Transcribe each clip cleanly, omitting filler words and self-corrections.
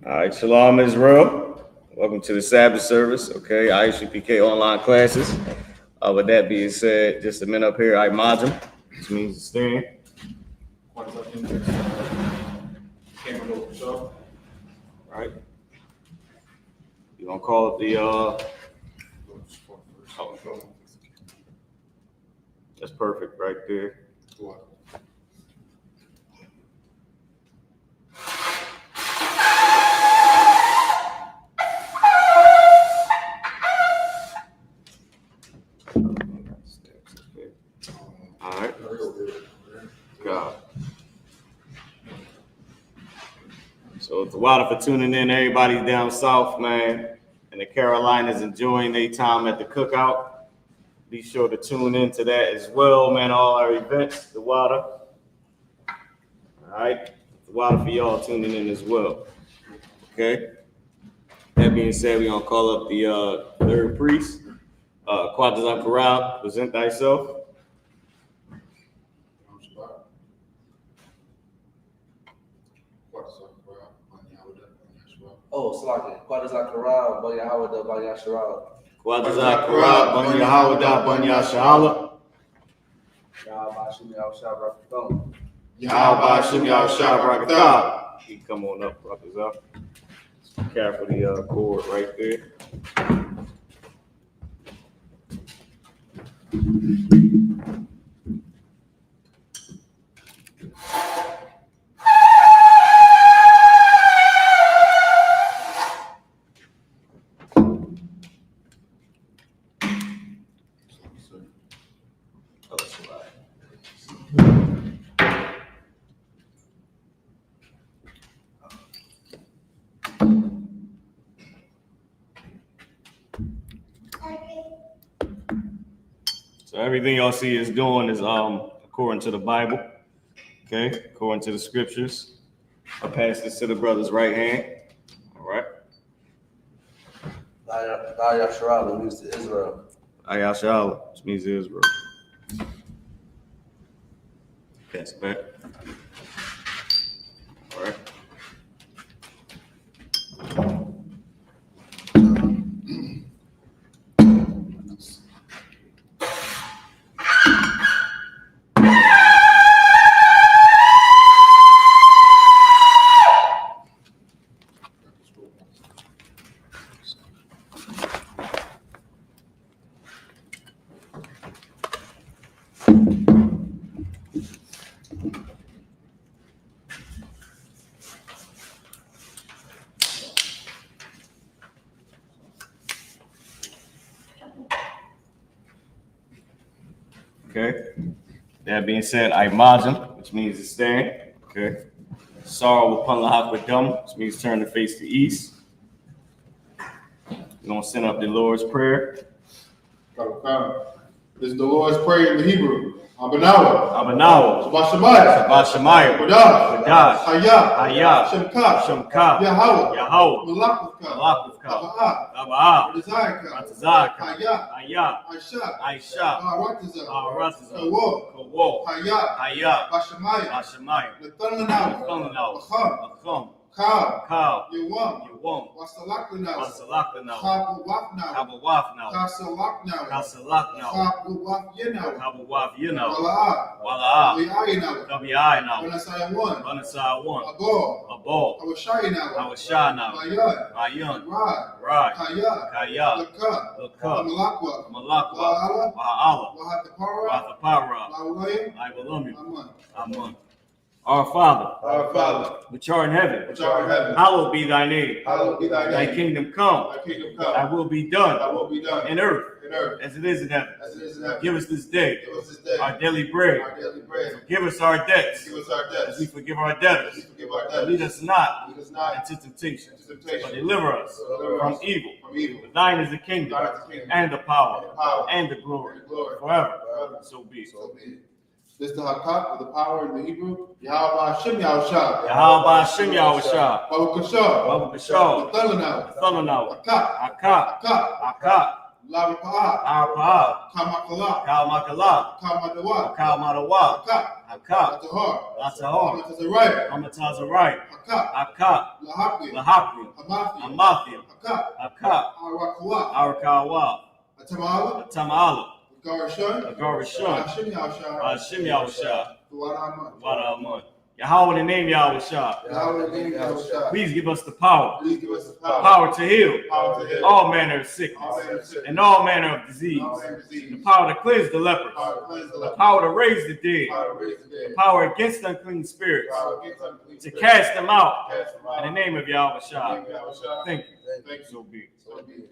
All right, Shalom Israel. Welcome to the Sabbath service, okay? I.S.U.P.K online classes. With that being said, just a minute up here, I module, which means to stand. All right. You're going to call it the, that's perfect right there. All right. God. So it's a while for tuning in. Everybody down south, man, and the Carolinas enjoying their time at the cookout. Be sure to tune into that as well, man. All our events, the water. All right, the water for y'all tuning in as well. Okay. That being said, we're gonna call up the third priest, Quadrazak Corral. Present thyself. Oh, Salaki. Quadrazak Corral, Ban Yahawada, Ban Yasharal. Quadrazak Corral, Ban Yahawada, Ban Yasharal. Yahweh Shem Yahweh. He come on up, brothers up. Careful the cord right there. So everything y'all see is doing is according to the Bible, okay, according to the scriptures. I pass this to the brother's right hand. All right. Yasharal means to Israel. Ayashala, which means Israel. Pass it back. All right. Okay. That being said, I margin, which means to stand. Okay. Sorrow upon the with dumb, which means turn the face to east. We're gonna send up the Lord's Prayer. This is the Lord's Prayer in the Hebrew. Abanawa. Shabbat Shemayah. Wadash. Hayah. Shemka. Yahweh. Malakuvka. Abaa. Ratazaka. Hayah. I.S.U.P.K. Kawo. Hayah. Bashemayah. Acham. Kal. Yawam. Wasalakna. Kabawafna. Kasalakna. Kabawaf. Walaa. Banasai 1. Abol. Awashana. Ayun. Rai. Kaya. Laka. Malakwa. Wa'ala. Wathapara. Amen. Our Father, which art in heaven, hallowed be thy name. Thy kingdom come. Thy will be done in earth as it is in heaven. Give us this day our daily bread. Forgive us our debts as we forgive our debtors. Lead us not into temptation, but deliver us from evil. For thine is the kingdom and the power and the glory forever. So be it. This is the Hakak with the power in the Hebrew. Yahweh Shem Yahweh. Yahweh Shem Yahweh. Babu Kashar. Babu Kashar. The Thalanaw. Thalanaw. Akak. Akak. Larapa'ah, Arapa'ah, Kamakala, Kalmakala, Kamadawa, Kalmadawa, Hakak, Hakak, Latahar, Latahar, Amatazariah, Amatazariah, Hakak, Hakak, Lahakli, Lahakli, Hamathi, Amathia, Hakak, Hakak, Arakawa, Arakawa, Atamala, Tamala, Garashun, Agarashun, Hashim Yahshua, Hashim Yahushua, Duaraman. Wadaman. Yahweh, in the name Yahushua, Yahweh, in the name of Yahshua. please give us the power, Please give us the power, power to heal power to heal all manner of sickness all manner of sickness, and all manner of disease, all manner of disease, the power to cleanse the lepers, power to cleanse the the leper, power to raise the dead, power to raise the the dead, power against unclean spirits, power against unclean to spirits, cast them out cast them out. in the name of Yahushua. In the name of Yahushua. Thank you. Thank you. So be it. So be it.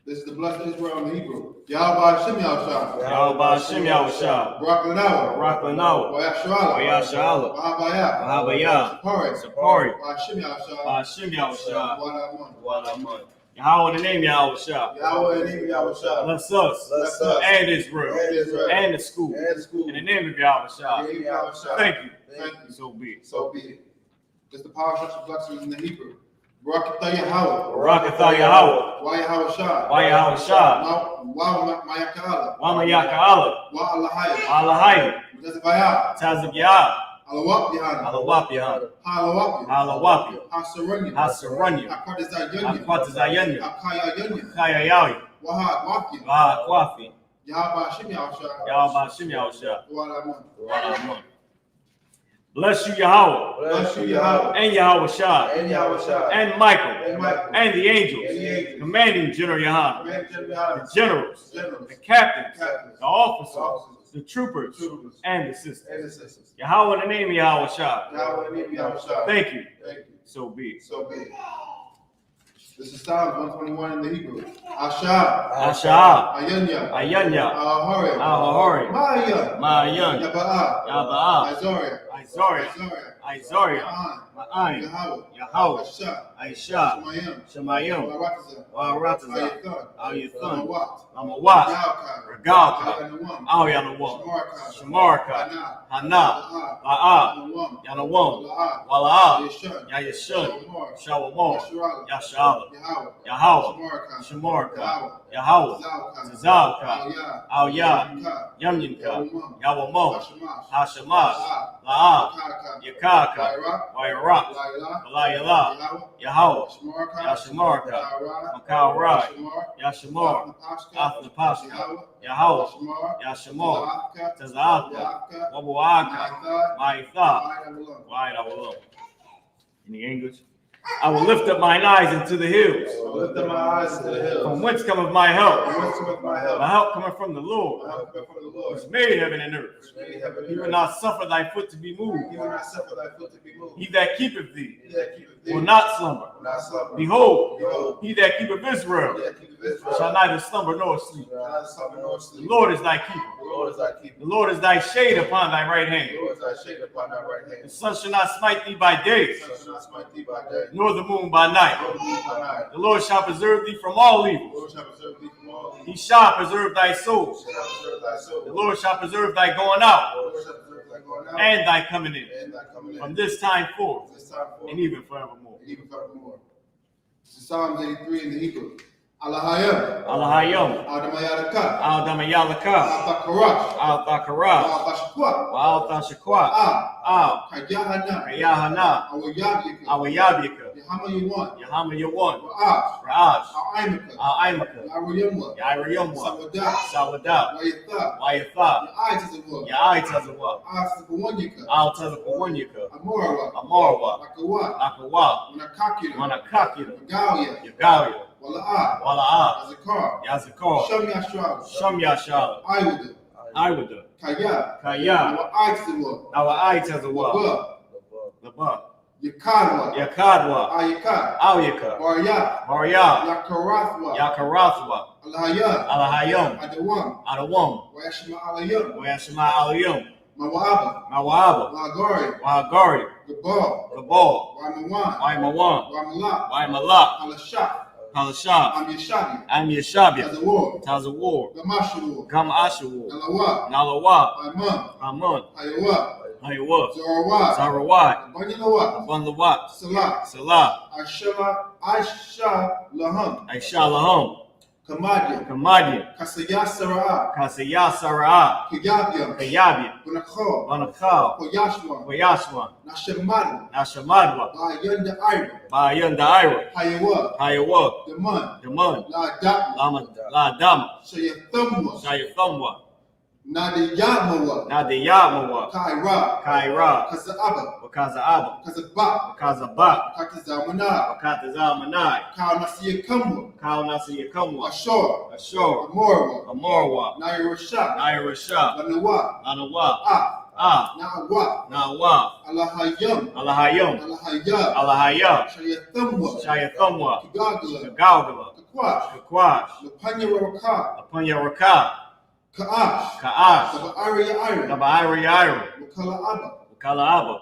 This is the blessed Israel in the Hebrew. Yahweh Hashem Yahushua. Yahweh Hashem Yahushua, Barak Lanawa. Barak Lanawa, Wayashala. Wayashala, Wahabaya. Wahabaya, Sapari. Sapari, Hashem Yahushua. Hashem Yahushua, Wadaman. Wadaman. Yahweh, in the name Yahushua, Yahweh in the name of Yahushua. bless us Bless us. and Israel And Israel. and the school And the school. in the name of In the Yahushua. name of Yahushua. Thank you. Thank you. So be it. So be it. This is the power structure blessings in the Hebrew. Barakatah Yahweh. Barakatah Yahweh, Wayahawashah. Wayahawashah, Mayakala. Wamayaka'ala, Wa Allahaya. Alahai, Mutazabaya. Tazab Yah, Alawap Yahanna. Alawap Yahan, Halawap. Alawap, Hasaranya. Hasaranya, Hakwadazayanya. Hakwatazayanya, Hakayayanya. Kayayawi, Wahad Wafya. Bahakwafi, Yahweh Hashem Yahushua. Yahweh Hashem Yahushua, Wadaman. Wadaman. Bless you, Yahweh, Bless you, Yahweh. and Yahushua, And Yahshua. and Michael, And Michael. and the And the angels, angels. commanding General Yahanna, Command General the Yahanna. generals, Generals. the captains, Captains. the officers, Officers. the troopers, Troopers. and the sisters. And the sisters. Yahweh, in the name of Yahushua. Yahweh in the name of Yahushua. Thank you. Thank you. So be it. So be it. This is Psalms 121 in the Hebrew. Asha. Asha, Ayanya. Ayanya, Ahori. Ahori, Maya. Ma'ayan, Yaba'a. Yaba'a, Azoria. Isaiah, Azoria. Isaiah, Ma'an. Ma'ayin, Yahweh. Yahweh, Asha. Aisha, Shemayim. Shemayim, Warataza. Wa'aratazah, Ayathan. Ayathan, Amawat. Amawat, Yaakah. Regalka, Yanawam. Aoyanawam, Shamarka. Shamarka, Hana. Hana, La'a, Yanawam. Yanawam, La'a. Wala'a, Yeshun. Yayashun, Shawamar. Shawamor, Yasharala. Yashala, Yahweh. Yahweh, Shamarka. Shamarka, Yahweh. Yahweh, Zalka. Zalka, Al-Yah. Al-Yah, Yamka. Yamyinka, Yawamam. Yawamon, Hashamash. Hashamash, La'a. La'a, Yakaka. Yakaka, Wairaq. Wairak, Laila. Walayala, Yahweh. Yahweh, Shamarka. Yashamarka, Yahweh. Makarai, Shamar. Yashamar, Athnapashka. Athnapashka, Yahweh. Yahweh, Shamar. Yashamar, Zalka. Tazaka, Yaka. Wabuaka, Ma'atha. Ma'itha, Ma'atha. Wide I will look. In the English, I will lift up mine eyes into the hills. I will lift up my eyes to the hills. From whence cometh my help? From whence cometh my My help? help cometh from the Lord, My help cometh from the which Lord. made heaven and earth. Which made heaven He and will earth. not suffer thy foot to be moved. He will not suffer thy foot to be moved. He that keepeth thee He that keepeth thee will not slumber. will not slumber. Behold, Behold, he that keepeth Israel he that keepeth Israel shall neither slumber nor sleep. shall not slumber nor The sleep. Lord is thy keeper. The Lord is thy keeper. The Lord is thy shade upon thy right The hand. Lord is thy shade upon thy right The hand. sun shall not smite thee by day, The sun shall not smite thee by day, nor the moon by nor night. the moon by night. The Lord shall preserve thee from all The evil. Lord shall preserve thee from all evil. He shall preserve thy soul. He shall preserve thy soul. The Lord shall preserve thy going The out Lord shall preserve thy going out and thy coming in, and thy coming in. from this time forth This time forth and even forevermore. and even forevermore. This is Psalms 83 in the Hebrew. Alahayim. Alahayim, Adamayadaka. Al-Damayalaka, Al-Takarash. Al-Thakara, Al-Tashqua. Al-Thashaqua, Ah. Kayahana. Kayahana, Awayabika. Awayabika, Yahama Yuwan. Yahama Yawan, Ra'ash. Ra'ash, Al-Aimaka. Al-Aimaka, Yaruyamwa. Yairiyamwa, Sawadah. Sawadah, Wayatha. Wayatha, Ya'aytazawah. Ya'aitazawa, Asakawanyika. Al-Tazakawanyika, Amorawa. Amarwa, Lakawa. Akawa, Manakakira. Manakakira, Magalia. Yagalia, Wala'ah. Wala'ah, Azakar. Yazakar, Sham Yashra. Shamyashala, Iwada. Iwada, Kaya. Kaya, Wa'aytazawah. Awa'aitazawa, Wabah. Laba, Yakadwa. Yakadwa, Ayaka. Awyaka, Barya. Barya, Yakarathwa. Yakarathwa, Alhaya. Alahayam, Adawam. Adawam, Wayashma Alayam. Wayashma Aliyam, Mawaba. Mawaba, Wagari. Wahagari, Gabal. Gabal, Wamawan. Waimawan, Wamala. Waimalak, Alashah. Halashah, Amyashabi. Amyashabia, Tazawar. Tazawar, Gamashawar. Gam Ashawar, Nalawa. Nalawa, Aman. Amun, Ayawa. I.S.U.P.K, Zorawad, Sarawat, Abanyalawat, Abandawat, Salah, Salah, I.S.H.A.L.A.M, I.S.H.A.L.A.M, Kamadia, Kamadia, Kasaya Sarah, Kasaya Sarah, Kayabiam, Kayabi, Bunakho, Banakal, Koyashwan, Wayashwan, Nashamadwa, Nashamadwa, Bayanda Ira, Bayanda Ira, Hayawa, Hayawa, Daman, Daman, La Dama, La Dama, Shayathamwa, Shayathamwa, Nadiyamawa, Nadiyamawa, Kaira, Kaira, Kazaaba, Wakazaaba, Kazabak, Wakazabat, Katazamana, Wakatazamanai, Kaunasiyakamwa, Kaunasiyakamwa, Ashor, Ashur, Amorwa, Amorwa, Nairasha, Nairasha, Lanawa, Lanawa, Na'awa, Nawa, Alahayam, Alahayam, Alahaya, Alahaya, Shayathamwa, Shayathamwa, Kagagala, Gagalgala, Kakwash, Kakwash, Lapanya Raka, Apanya Raka, Kaash, Kaash, Tabaari Ira, Nabairi Ira, Wakala Abba, Wakala Abba,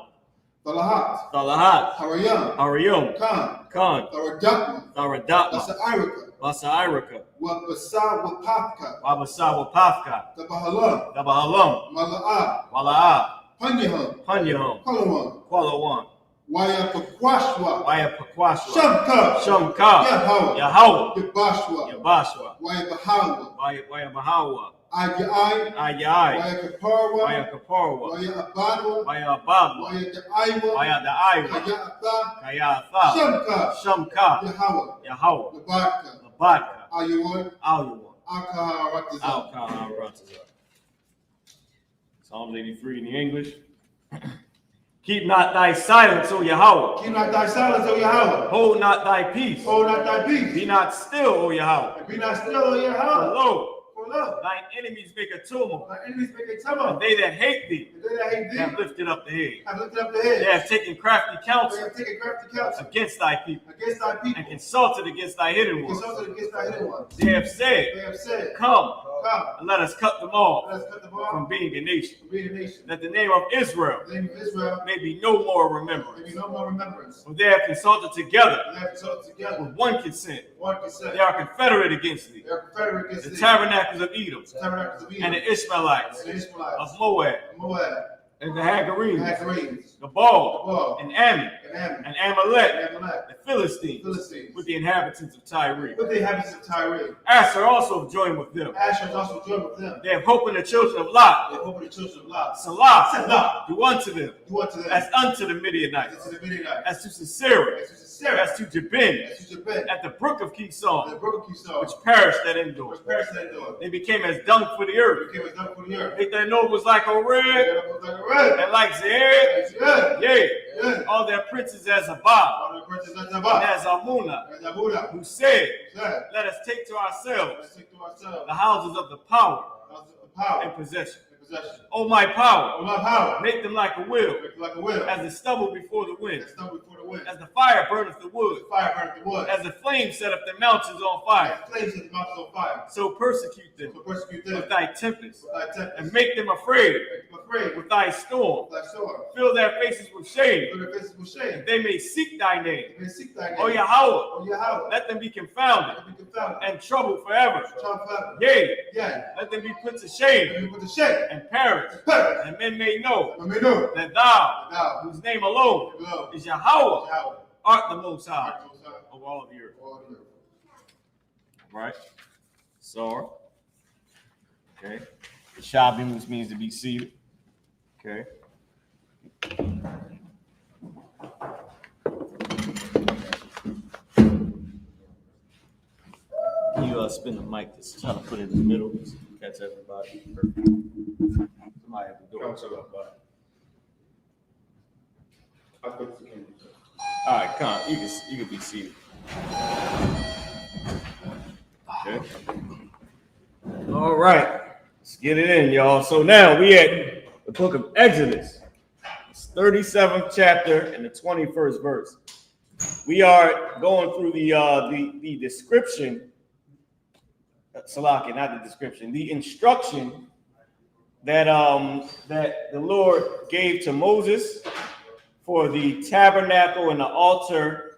Talahat, Talahat, Harayam, Hariyum, Khan, Khan, Tharadakma, Tharadakma, Basa Irika, Basa Irika, Wabasa Wapaka, Wabasawa Pafka, Tabahalam, Dabahalam, Mala'a, Wala'a, Panyaham, Panyaham, Kalawan, Qualawan, Wayapakwashwa, Wayapakwashwa, Shamka, Shamka, Yahweh, Yahweh, Yabashwa, Yabashwa, Wayabahawa, Wayabahawa, Ayai, Ayai, Wayakaparwa, Wayapaporwa, Wayabadwa, Wayababwa, Wayadaiwa, Wayadaiwa, Kayatha, Kayatha, Shamka, Shamka, Yahweh, Yahweh, Labaka, Labaka, Ayuwan, Aluwa, Akaharatazah. Al-Kaharatazah. Psalms 83 in the English. Keep not thy silence, O Yahweh. Keep not thy silence, O Yahweh. Hold not thy peace. Hold not thy peace. Be not still, O Yahweh. Be not still, O For Yahweh. lo, For lo, thine enemies make a tumult, thy enemies make a and tumult. they that hate thee And they that hate have thee lifted up the head. have lifted up the They head. have taken crafty They counsel have taken crafty counsel against thy people, against thy and people. consulted against thy hidden ones. Consulted against thy hidden ones. They have said, They have said, come, come, and let us cut them off let us cut the from bar being a nation, from being a nation. that the name of Israel The name of Israel may be no more may remembrance. be no more remembrance. For they have consulted together They have consulted together with one consent. one consent. They are confederate against thee. They are confederate against The thee. tabernacles of Edom, The tabernacles of and Edom, the Ishmaelites, and the Ishmaelites, of Moab, Moab, and the the Hagarenes, Hagarenes, the the Baal, Baal, and Ammon, and Ammon, and Amalek, and Amalek, the Philistines, Philistines, with the inhabitants of Tyre. with the inhabitants of Tyre. Asher also joined with them. Asher is also joined with them. They have hope in the children of Lot. They hope the children of Lot. Salah, Salah, do unto them do unto them as unto the Midianites, as to the Midianites, as to Sisera, as to Sarah, as to Jabin, as to Jabin, at the brook of the Kison, brook of Kishon, which perished at Endor. which perished that door. They became as dung for the earth. Became as dung for the earth. Their nose was like a red, It was like a red. and like Zered, Yeah. yea, Yeah. all their princes as Abab, All the princes of and Zabah, as Amunah, and Zabuda, who said, said, let us take to ourselves let's take to ourselves the houses of the power the power and possession. and possession. O my power, Oh, my power, make them like a wheel, make it like a wheel, as the stubble before the wind, and stumble before the wind. as the fire burneth the wood, Fire burneth the wood, as the flame set up the mountains on fire. as flames in the mountains on fire. So persecute them So persecute them with thy tempest, with thy tempest, and make them afraid make them afraid with thy storm. with thy sword. Fill their faces with shame, Fill their faces with shame. that they may seek thy name. They may seek thy name. O Yahweh, O Yahweh, let them be confounded let them be confounded. and troubled forever. Child forever. Yea, Yea, let them be put to shame let me put to shame. and perish, Perish. and men may know Let me know that thou, that thou, whose name alone below, is Yahweh, Yahweh, art the Most High art most high of all the earth. of all the earth. Right? So, okay. Shabim, which means to be seated. Okay. Can you spin the mic? Just try to put it in the middle. So you catch everybody. Perfect. Somebody have to do it. I put the camera. All right, come on. You can be seated. Okay. All right. Let's get it in, y'all. So now we at the book of Exodus. It's 37th chapter and the 21st verse. We are going through the description. Salaki, not the description. The instruction that that the Lord gave to Moses for the tabernacle and the altar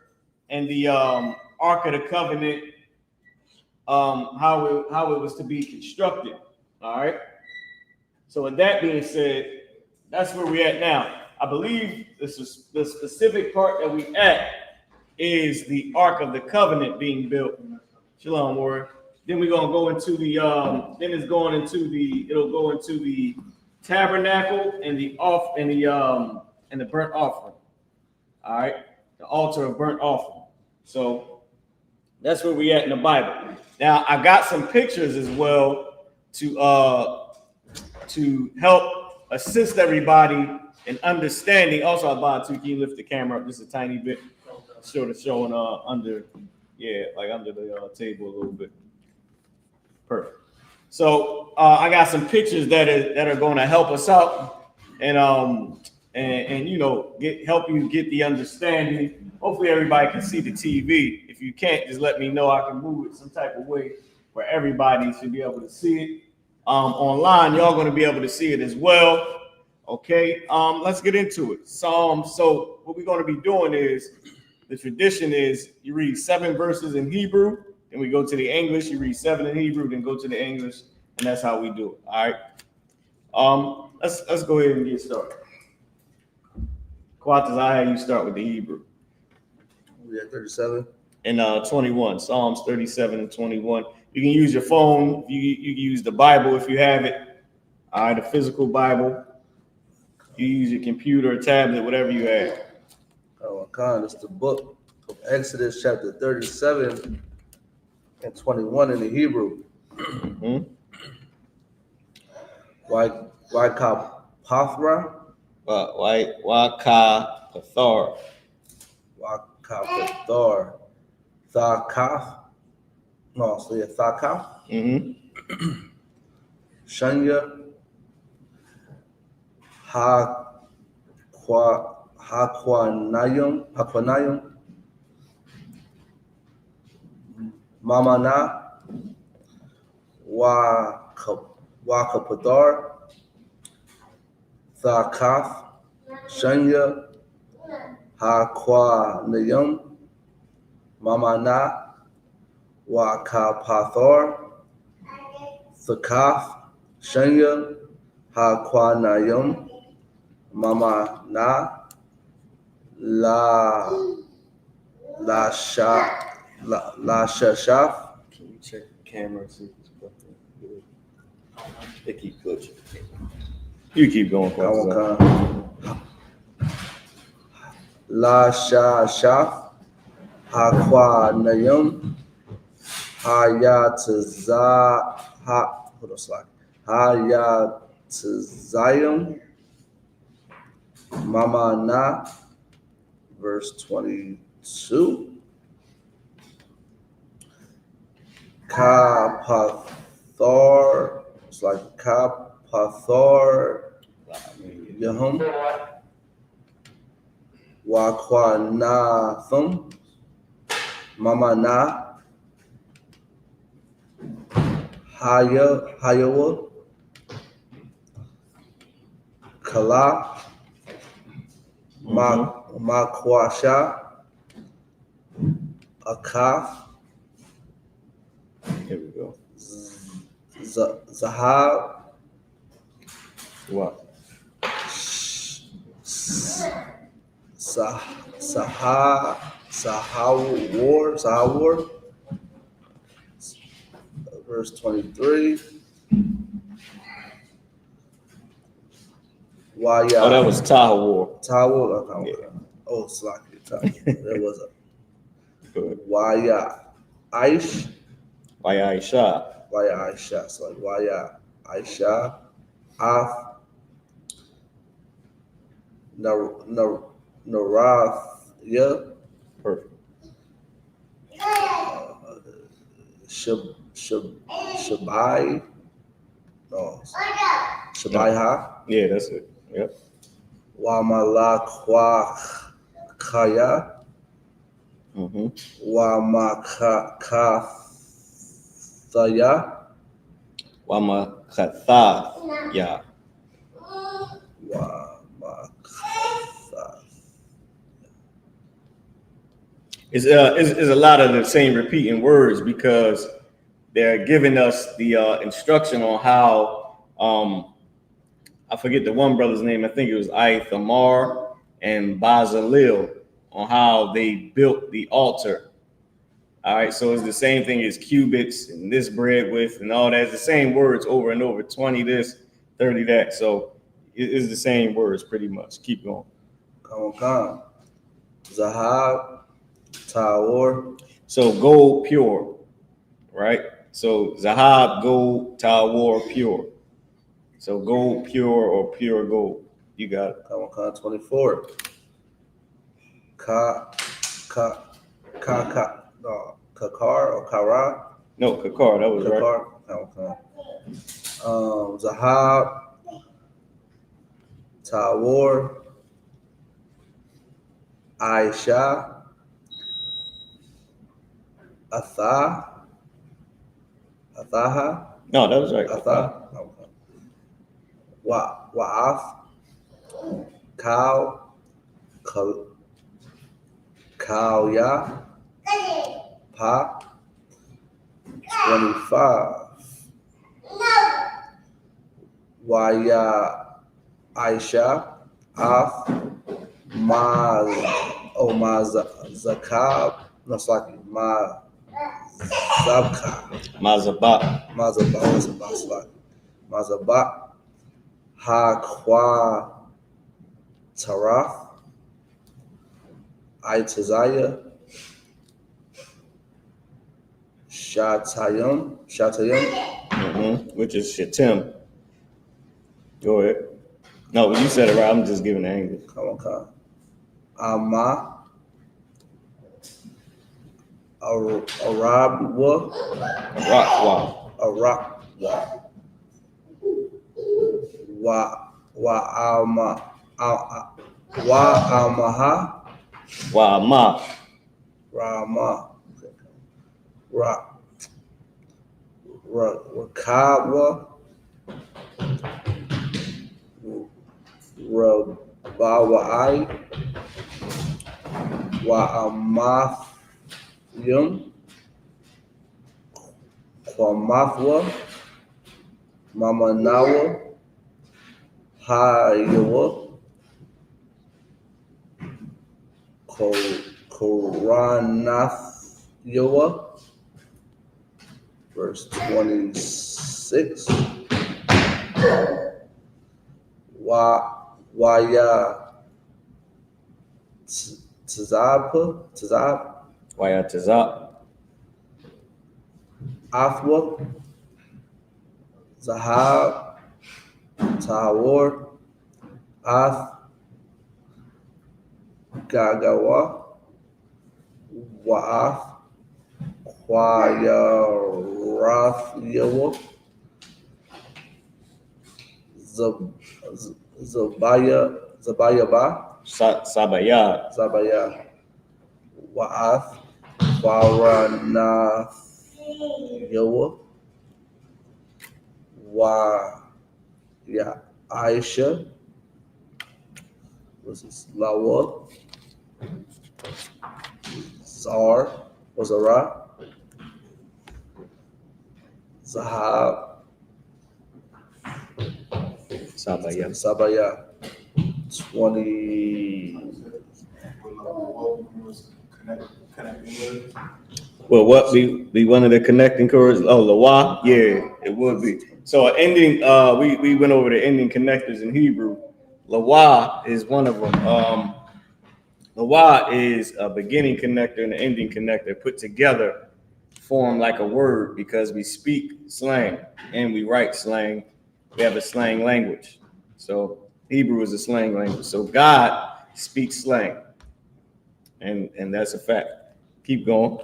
and the Ark of the Covenant, how it was to be constructed. All right. So with that being said, that's where we're at now. I believe this is the specific part that we at is the Ark of the Covenant being built. Shalom, Warren. Then we're gonna go into the it'll go into the tabernacle and the burnt offering. All right, the altar of burnt offering. So that's where we at in the Bible. Now I got some pictures as well to help assist everybody in understanding. Also, about can you lift the camera up just a tiny bit, sort of showing under the table a little bit. Perfect. So I got some pictures that are going to help us out and help you get the understanding. Hopefully everybody can see the TV. If you can't, just let me know. I can move it some type of way where everybody should be able to see it. Online, y'all going to be able to see it as well. Okay, let's get into it. So what we're going to be doing is, the tradition is you read 7 verses in Hebrew, then we go to the English. You read 7 in Hebrew, then go to the English, and that's how we do it. All right. Let's go ahead and get started. Quatas, I had you start with the Hebrew. We at 37 and 21. Psalms 37 and 21. You can use your phone. You can use the Bible if you have it. All right, a physical Bible. You use your computer, tablet, whatever you have. Oh, Khan, it's the book of Exodus, chapter 37 and 21 in the Hebrew. Mm-hmm. Wakapathra? Wakapathar. Wakapathar. Thakaf? No, so yeah, Thakaf. Mm-hmm. Shanya. Hakwanayum, Mamana, Wakapadar, Thakaf, Shanya, Hakwanayum, Mamana, Wakapathar, Thakaf, Shanya, Hakwanayum, Mama na la shashaf. Can you check the camera? See if it's working? They keep glitching. You keep going. La shashaf hakwanayum hayatzayum. Mama na, verse 22. Kapathar, it's like Kapathar Yahum. Wakwanathum. Mama na. Hayawa. Kala. Makwasha, Akaf. Here we go. Zahab. What? Sahawar. Verse 23. Oh, that was Tahawar. Tahawar. Okay. Yeah. Oh, Slaki. There was a. Good. Yaisha. So like Yaisha. Af. Narathya. Perfect. Shabai. No. Shabaiha. Yeah, that's it. Yep. Wamalakwakaya. Mm-hmm. Wamakathaya. Wamakathaya. It's a lot of the same repeating words because they're giving us the instruction on I forget the one brother's name. I think it was Ithamar and Bazalel on how they built the altar. All right, so it's the same thing as cubits and this bread width and all that. It's the same words over and over, 20 this, 30 that. So it's the same words pretty much. Keep going. Come. Zahab, Tawor. So gold pure, right? So Zahab, gold, Tawor, pure. So gold pure or pure gold. You got it. Come 24. Kakar or Kara? No, Kakar, that was Kakar. right. Okay. Zahab, Tawor, Aisha, Athaha. No, that was right. Atha. Okay. Wa'af, Kauya, Pa, 25. Waya Aisha, Af, Zakab, no, sorry, Mazabat, Ha Taraf, Itazaya, Shatayim, which is Shatim. Go ahead. No, you said it right. I'm just giving the angle. Come on. Amma, Arabwa, Wa'ama. Rama, Rakabwa, Rabawai, Wa'amathim, Kwamathwa, Mamanawa, Hayawa, Koranathyawa, verse 26. Waya Tazab, Waya Tazab. Afwa, Zahab, Tawor, Ath, Gagawa, Wa'af, Kwayarathyawa, Zabaya, Wa'ath, Waranathyawa, Aisha, was this Lawa, Zar, was a Ra, Zahab, Sabaya, 20. Well, what be one of the connecting chords? Oh, Lawa, yeah, it would be. So ending, we went over the ending connectors in Hebrew. Lawa is one of them. Lawa is a beginning connector and an ending connector put together, form like a word because we speak slang and we write slang. We have a slang language. So Hebrew is a slang language. So God speaks slang, and that's a fact. Keep going.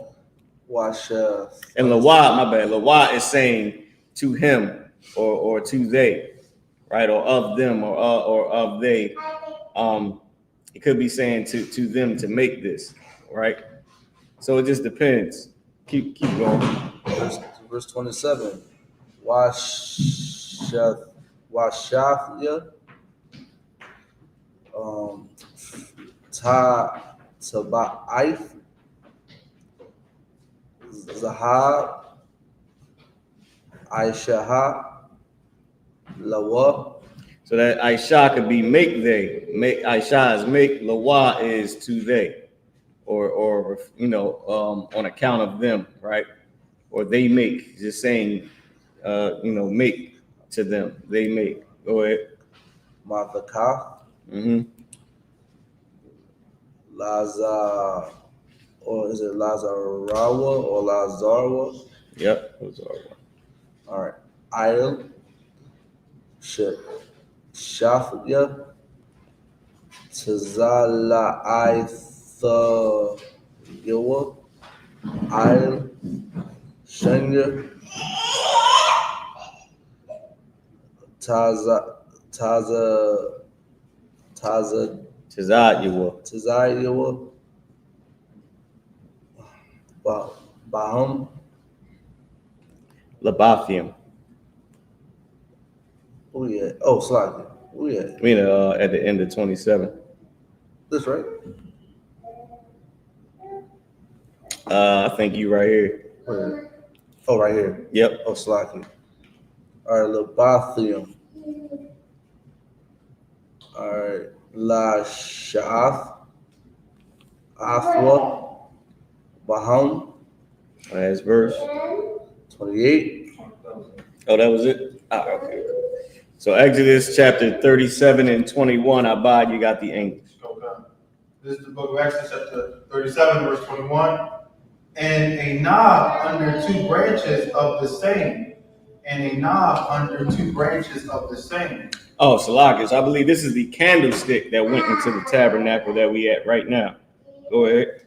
And Lawa, my bad. Lawa is saying to him or to they, right? Or of them or of they. It could be saying to them to make this, right? So it just depends. Keep going. Verse 27. Washafya, Taba'if, Zahab, Aishaha, Lawa. So that Aisha could be make they. Make Aisha is make, Lawa is to they. Or on account of them, right? Or they make, just saying, make to them. They make. Go ahead. Mathaka, Mm-hmm. Lazar, or is it Lazarawa or Lazarwa? Yep. Those are one. All right. Ayel, Shafya, Tazala Aitha Yawa, Ayel, Shenya, Taza, Tizad you will. Tazayawa, Baham, Labathium. oh yeah, oh, Slaki, oh yeah, I mean, at the end of 27. that's right. I think you right here. Where? Oh, right here. Yep. Oh, Slaki. All right, Labathium. All right, La Sha'af, Afwa, Baham, Last verse. 28. Oh, that was it? Okay. So Exodus chapter 37 and 21. Abad, you got the English. Okay. This is the book of Exodus, chapter 37, verse 21. And a knob under two branches of the same. And a knob under two branches of the same. Oh, Salakis, I believe this is the candlestick that went into the tabernacle that we at right now. Go ahead.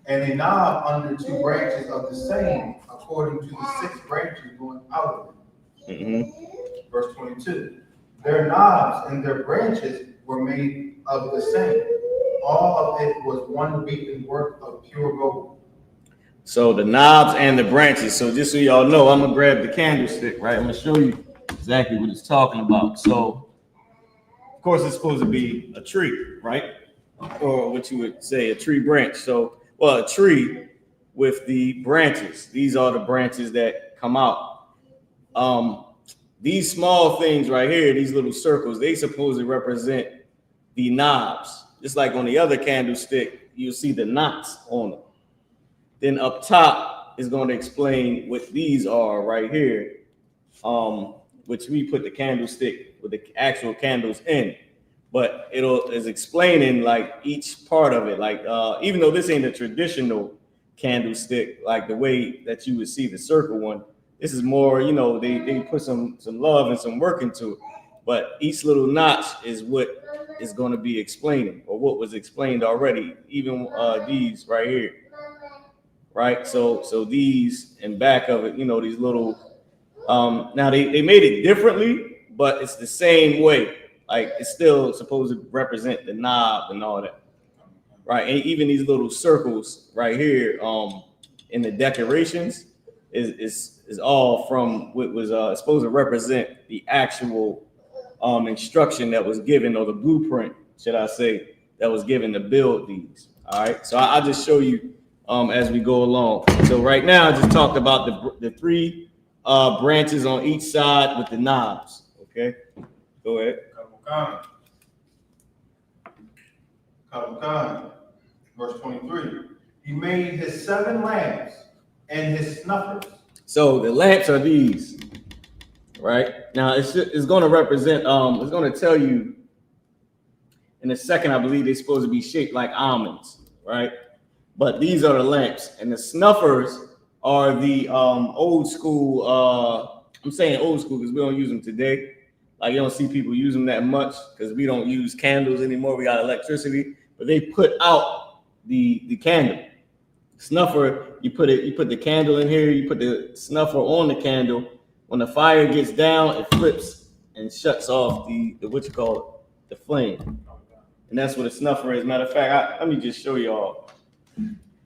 And a knob under two branches of the same, according to the 6 branches going out of it. Mm-hmm. Verse 22. Their knobs and their branches were made of the same. All of it was one beaten work of pure gold. So the knobs and the branches. So just so y'all know, I'm gonna grab the candlestick, right? I'm gonna show you exactly what it's talking about. So, of course, it's supposed to be a tree, right? Or what you would say, a tree branch. So, well, a tree with the branches. These are the branches that come out. These small things right here, these little circles, they supposedly represent the knobs. Just like on the other candlestick, you'll see the knots on it. Then up top is going to explain what these are right here, which we put the candlestick with the actual candles in. But is explaining like each part of it. Like even though this ain't a traditional candlestick, like the way that you would see the circle one, this is more, they put some love and some work into it. But each little notch is what is going to be explaining, or what was explained already. Even these right here, right? So these and back of it, these little. Now they made it differently, but it's the same way. Like it's still supposed to represent the knob and all that, right? And even these little circles right here, in the decorations, is all from what was supposed to represent the actual instruction that was given, or the blueprint, should I say, that was given to build these. All right, so I'll just show you as we go along. So right now, I just talked about the 3 branches on each side with the knobs. Okay, go ahead. Verse 23. He made his 7 lamps and his snuffers. So the lamps are these, right? Now it's going to represent, it's going to tell you in a second, I believe they're supposed to be shaped like almonds, right? But these are the lamps, and the snuffers are the old school, I'm saying old school because we don't use them today. Like you don't see people use them that much because we don't use candles anymore. We got electricity, but they put out the candle. Snuffer, you put the candle in here, you put the snuffer on the candle. When the fire gets down, it flips and shuts off the what you call it, the flame. And that's what a snuffer is. Matter of fact, let me just show y'all.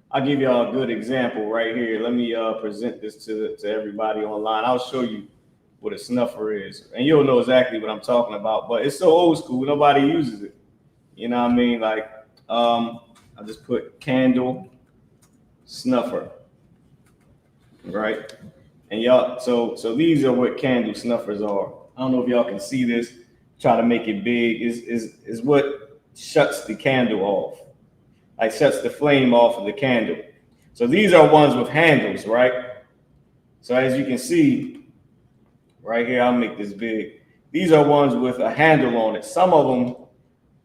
I'll give y'all a good example right here. Let me present this to everybody online. I'll show you what a snuffer is, and you'll know exactly what I'm talking about. But it's so old school, nobody uses it. You know what I mean? Like, I just put candle snuffer, right? And y'all, so these are what candle snuffers are. I don't know if y'all can see this, try to make it big, is what shuts the candle off, like shuts the flame off of the candle. So these are ones with handles, right? So as you can see right here, I'll make this big. These are ones with a handle on it. Some of them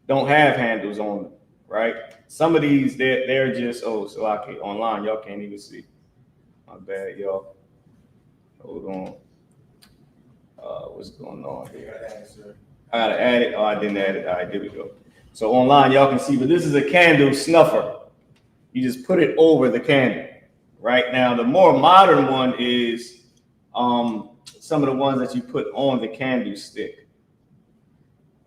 don't have handles on them, right? Some of these, they're just, oh, so okay, online, y'all can't even see. My bad, y'all. Hold on. What's going on here? I gotta add it. Oh, I didn't add it. All right, there we go. So online, y'all can see, but this is a candle snuffer. You just put it over the candle. Right now, the more modern one is some of the ones that you put on the candlestick.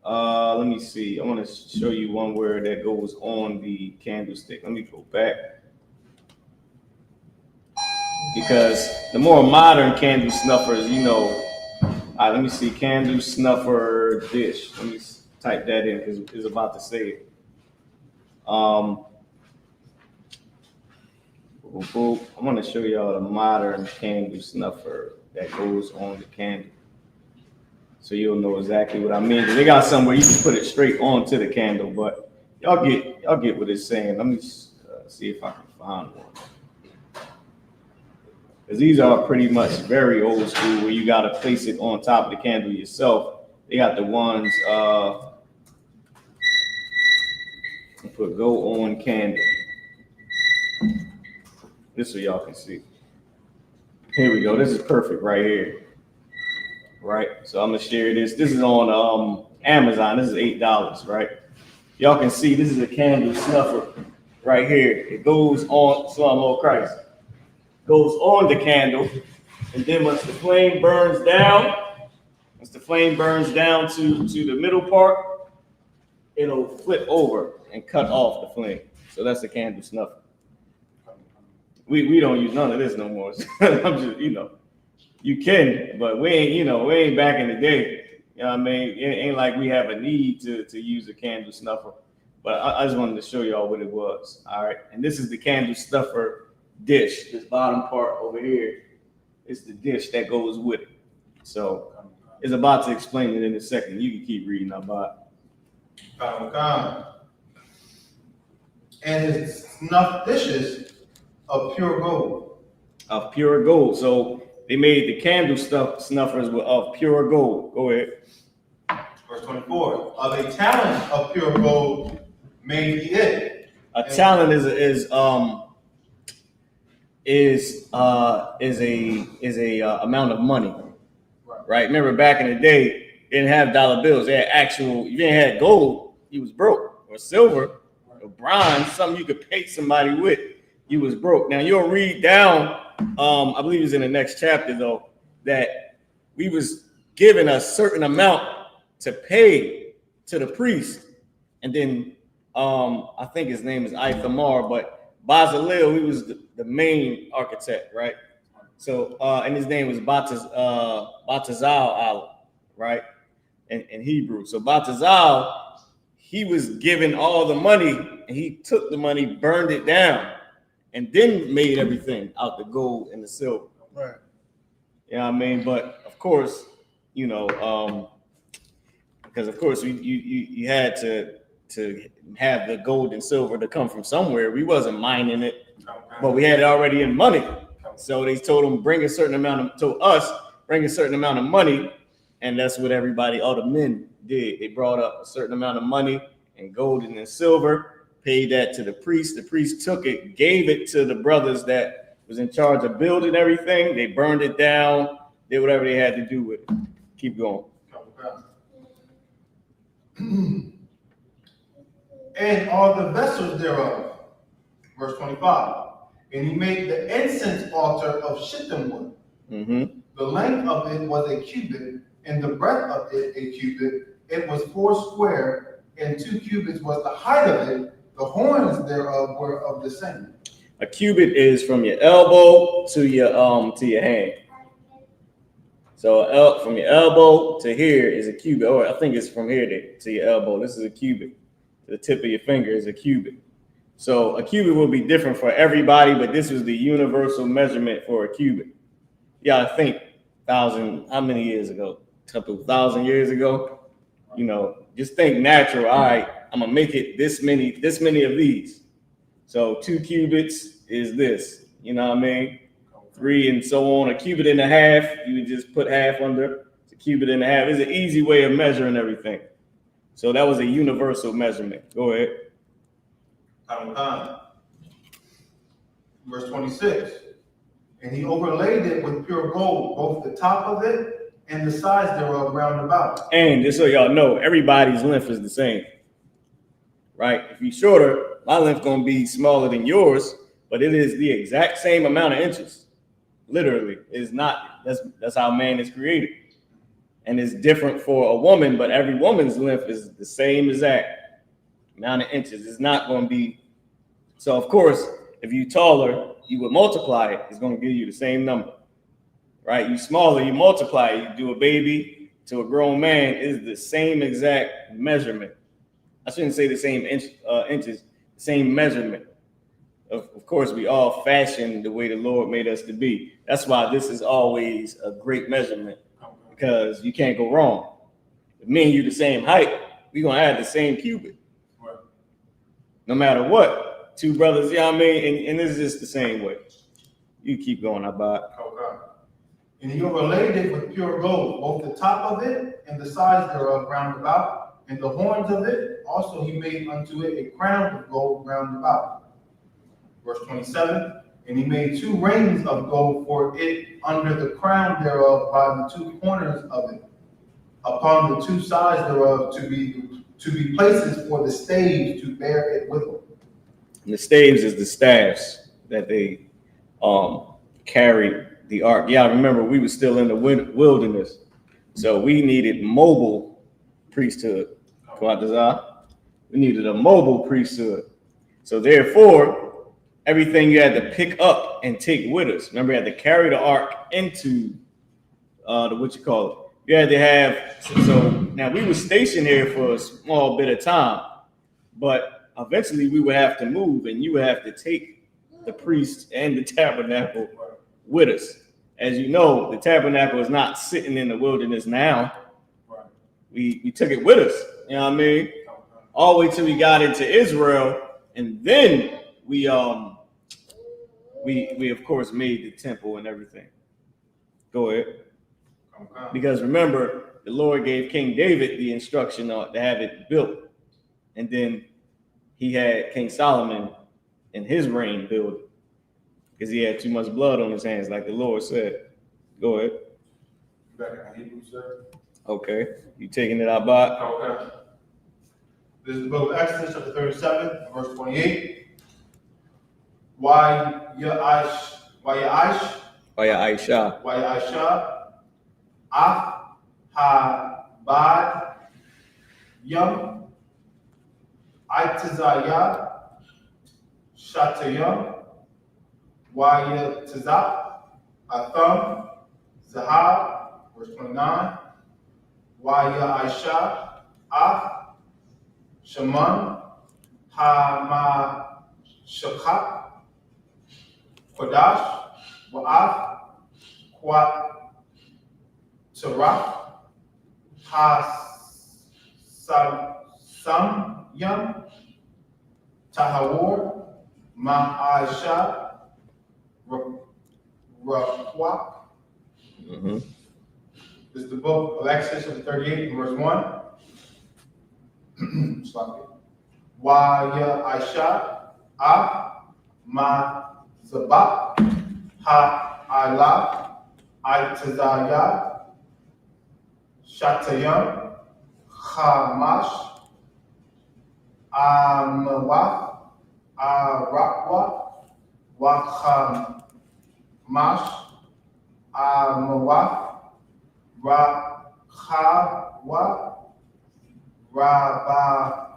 Let me see. I want to show you one where that goes on the candlestick. Let me go back. Because the more modern candle snuffers, you know, let me see, candle snuffer dish. Let me type that in because it's about to say it. I'm going to show y'all the modern candle snuffer that goes on the candle, so you'll know exactly what I mean. They got somewhere you can put it straight onto the candle, but y'all get what it's saying. Let me see if I can find one. Because these are pretty much very old school, where you got to place it on top of the candle yourself. They got the ones put go on candle. This so y'all can see. Here we go. This is perfect right here. Right. So I'm gonna share this. This is on Amazon. This is $8. Right. Y'all can see this is a candle snuffer right here. It goes on. Lord Christ. Goes on the candle, and then once the flame burns down, to the middle part, it'll flip over and cut off the flame. So that's the candle snuffer. We don't use none of this no more. I'm just, you can, but we ain't back in the day. You know what I mean? It ain't like we have a need to use a candle snuffer. But I just wanted to show y'all what it was. All right, and this is the candle snuffer dish. This bottom part over here is the dish that goes with it. So it's about to explain it in a second. You can keep reading about it. And his snuff dishes of pure gold. Of pure gold. So they made the candle snuffers of pure gold. Go ahead. Verse 24. Of a talent of pure gold made he it. A talent is a amount of money, right? Remember back in the day, they didn't have dollar bills. They had actual. You didn't have gold, you was broke, or silver, or bronze, something you could pay somebody with. You was broke. Now you'll read down. I believe it's in the next chapter though, that we was given a certain amount to pay to the priest, and then I think his name is I.S.U.P.K, but Bazalel, he was the main architect, right? So, and his name was Batazal, right? In Hebrew. So Batazal, he was given all the money, and he took the money, burned it down, and then made everything out the gold and the silver. Right. You know what I mean? But of course, because of course you had to have the gold and silver to come from somewhere. We wasn't mining it, but we had it already in money. So they told them bring a certain amount of money, and that's what all the men did. They brought up a certain amount of money and gold and silver, paid that to the priest. The priest took it, gave it to the brothers that was in charge of building everything. They burned it down, did whatever they had to do with it. Keep going. And all the vessels thereof. Verse 25. And he made the incense altar of shittim wood. Mm-hmm. The length of it was a cubit, and the breadth of it a cubit. It was 4 square, and 2 cubits was the height of it. The horns thereof were of the same. A cubit is from your elbow to your hand. So from your elbow to here is a cubit, or I think it's from here to your elbow. This is a cubit. The tip of your finger is a cubit. So a cubit will be different for everybody, but this was the universal measurement for a cubit. Yeah, I think how many years ago? A couple thousand years ago. You know, just think natural. All right, I'm gonna make it this many of these. So 2 cubits is this. You know what I mean? 3 and so on. A cubit and a half, you would just put half under. It's a cubit and a half. It's an easy way of measuring everything. So that was a universal measurement. Go ahead. Verse 26. And he overlaid it with pure gold, both the top of it and the sides thereof round about. And just so y'all know, everybody's length is the same, right? If you're shorter, my length gonna be smaller than yours, but it is the exact same amount of inches. Literally, it's not. That's how man is created, and it's different for a woman. But every woman's length is the same exact amount of inches. It's not going to be. So of course, if you're taller, you would multiply it. It's going to give you the same number, right? You smaller, you multiply it. You do a baby to a grown man is the same exact measurement. I shouldn't say the same inches, the same measurement. Of course, we all fashioned the way the Lord made us to be. That's why this is always a great measurement, because you can't go wrong. If me and you the same height, we're going to have the same cubit. Right. No matter what. 2 brothers, you know what I mean? And it's just the same way. You keep going, Abad. Okay. And he overlaid it with pure gold, both the top of it and the sides thereof round about, and the horns of it. Also he made unto it a crown of gold round about. Verse 27, and he made 2 rings of gold for it under the crown thereof by the 2 corners of it, upon the 2 sides thereof to be places for the staves to bear it withal. And the staves is the staffs that they carried the ark. Yeah, I remember we were still in the wilderness, so we needed mobile priesthood. We needed a mobile priesthood. So therefore, everything you had to pick up and take with us. Remember, you had to carry the ark into you had to have. So now we were stationed here for a small bit of time, but eventually we would have to move, and you would have to take the priest and the tabernacle with us. As you know, the tabernacle is not sitting in the wilderness now. We took it with us. You know what I mean? All the way till we got into Israel, and then we of course made the temple and everything. Go ahead. Because remember, the Lord gave King David the instruction to have it built. And then he had King Solomon in his reign build it, because he had too much blood on his hands, like the Lord said. Go ahead. Back in Hebrews, sir. Okay. You taking it out, Bob? Okay. This is the book of Exodus, chapter 37, verse 28. YAHANNA, I.S.U.P.K, I.T.Z.A.Y, Shatayam, Y-Tizak, Atham, Zahab, verse 29, Y-Aisha, Af, Shaman, Ha-Ma-Shakak, Kodash, Wa'af, Kwat, Taraf, Ha-Sam-Yam, Tahawar, Ma-Aisha, Rakwak. This is the book of Exodus, chapter 38, verse 1. Wa-ya-Aisha, Ma-Zabak, Ha-Ala, I.T.Z.A.Y, Shatayam, Hamash, Amawaf, Arakwa, Wachamash, Amawaf, Rakhawa, Rabawai,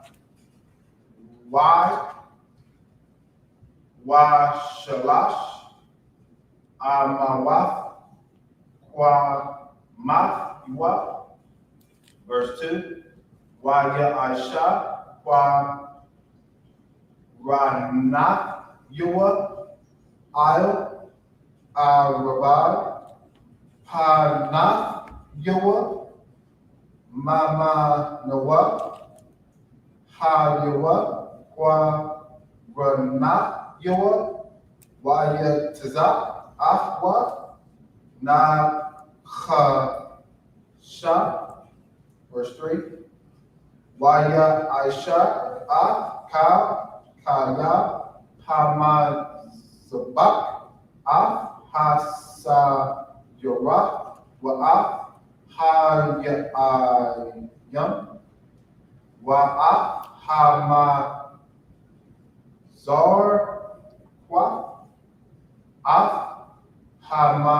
Washalash, Amawaf, Kwamath, verse 2. Wa-ya-Aisha, Kwa-Ranath, Yua, Il, Arabai, Panath, Yua, Mama Noah, Ha Yoa, Kwa Rana Yoa, Waya Taza, Afwa, Na Ha Sha, verse 3. Waya I.S.U.P.K, Ka, Kaya, Hama Sabak, Hasa Yorah, Wa'af, Ha Yam, Wa'af, Hama Zar, Kwa, Af, Hama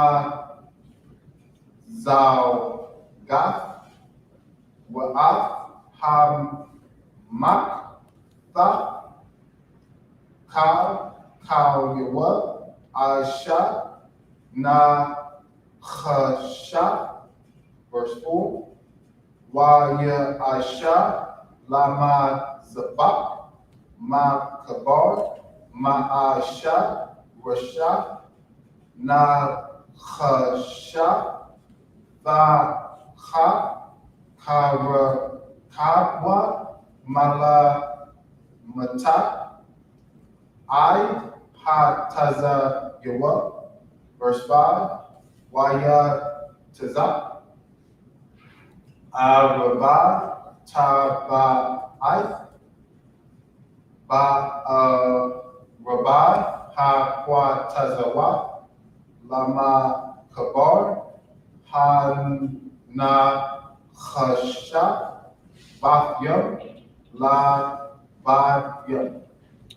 Zau, Gaf, Wa'af, Hamak, Tha, Kau Yawa, I.S.U.P.K, Na Chasha, verse 4. Waya I.S.U.P.K, Lama Zabak, Ma Kabar, Ma I.S.U.P.K, Rasha, Na Chasha, Tha Cha, Kara Kabwa, Mala Mata, I Hataza Yawa, verse 5. Waya Taza, Araba Taba I, Rabbi Ha Tazawa, Lama Kabar, Na Chasha, Bafyam, La Bafyam.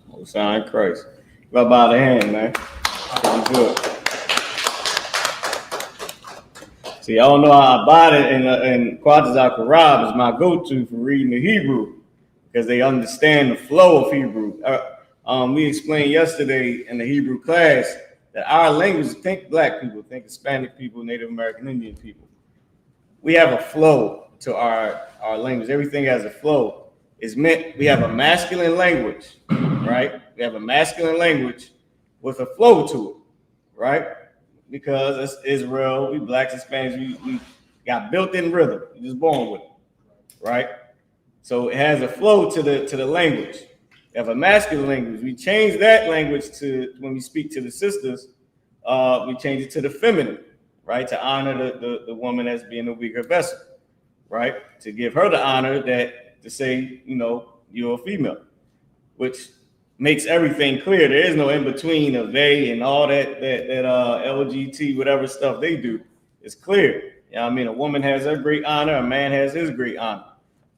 Most High in Christ. Rub out the hand, man. Pretty good. See, I don't know how I bought it, and Quatazak Arab is my go-to for reading the Hebrew because they understand the flow of Hebrew. We explained yesterday in the Hebrew class that our language, think black people, think Hispanic people, Native American Indian people, we have a flow to our language. Everything has a flow. It's meant we have a masculine language, right? We have a masculine language with a flow to it, right? Because it's Israel, we blacks and Spanish, we got built-in rhythm. We're just born with it, right? So it has a flow to the language. We have a masculine language. We change that language to, when we speak to the sisters, we change it to the feminine, right? To honor the woman as being a weaker vessel, right? To give her the honor that to say, you know, you're a female, which makes everything clear. There is no in between of they and all that LGT whatever stuff they do. It's clear. You know what I mean? A woman has her great honor, a man has his great honor,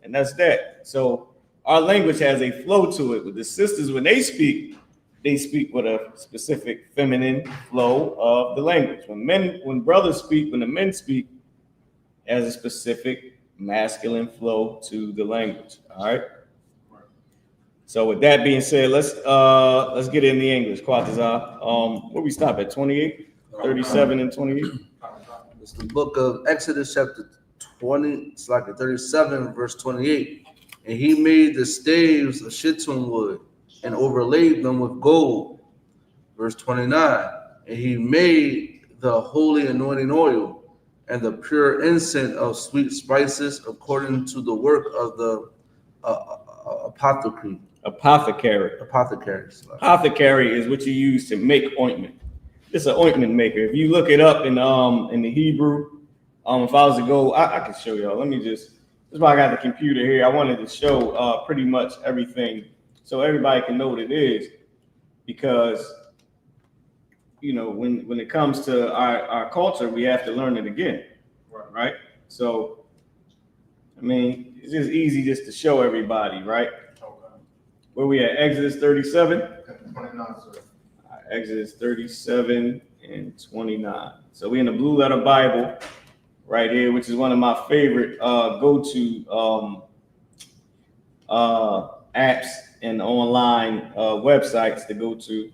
and that's that. So our language has a flow to it. With the sisters, when they speak with a specific feminine flow of the language. When brothers speak, when the men speak, has a specific masculine flow to the language. All right. So with that being said, let's get in the English. Quatazah. Where we stop at 28, 37, and 28. It's the book of Exodus chapter 20, it's like 37, verse 28. And he made the staves of shittim wood and overlaid them with gold. Verse 29. And he made the holy anointing oil and the pure incense of sweet spices according to the work of the apothecary. Apothecary is what you use to make ointment. It's an ointment maker. If you look it up in the Hebrew, if I was to go, I can show y'all. Let me this is why I got the computer here. I wanted to show pretty much everything so everybody can know what it is, because you know when it comes to our culture, we have to learn it again, right? So I mean, it's just easy just to show everybody, right? Where we at? Exodus 37? 29, sir. Exodus 37 and 29. So we in the Blue Letter Bible right here, which is one of my favorite go-to apps and online websites to go to,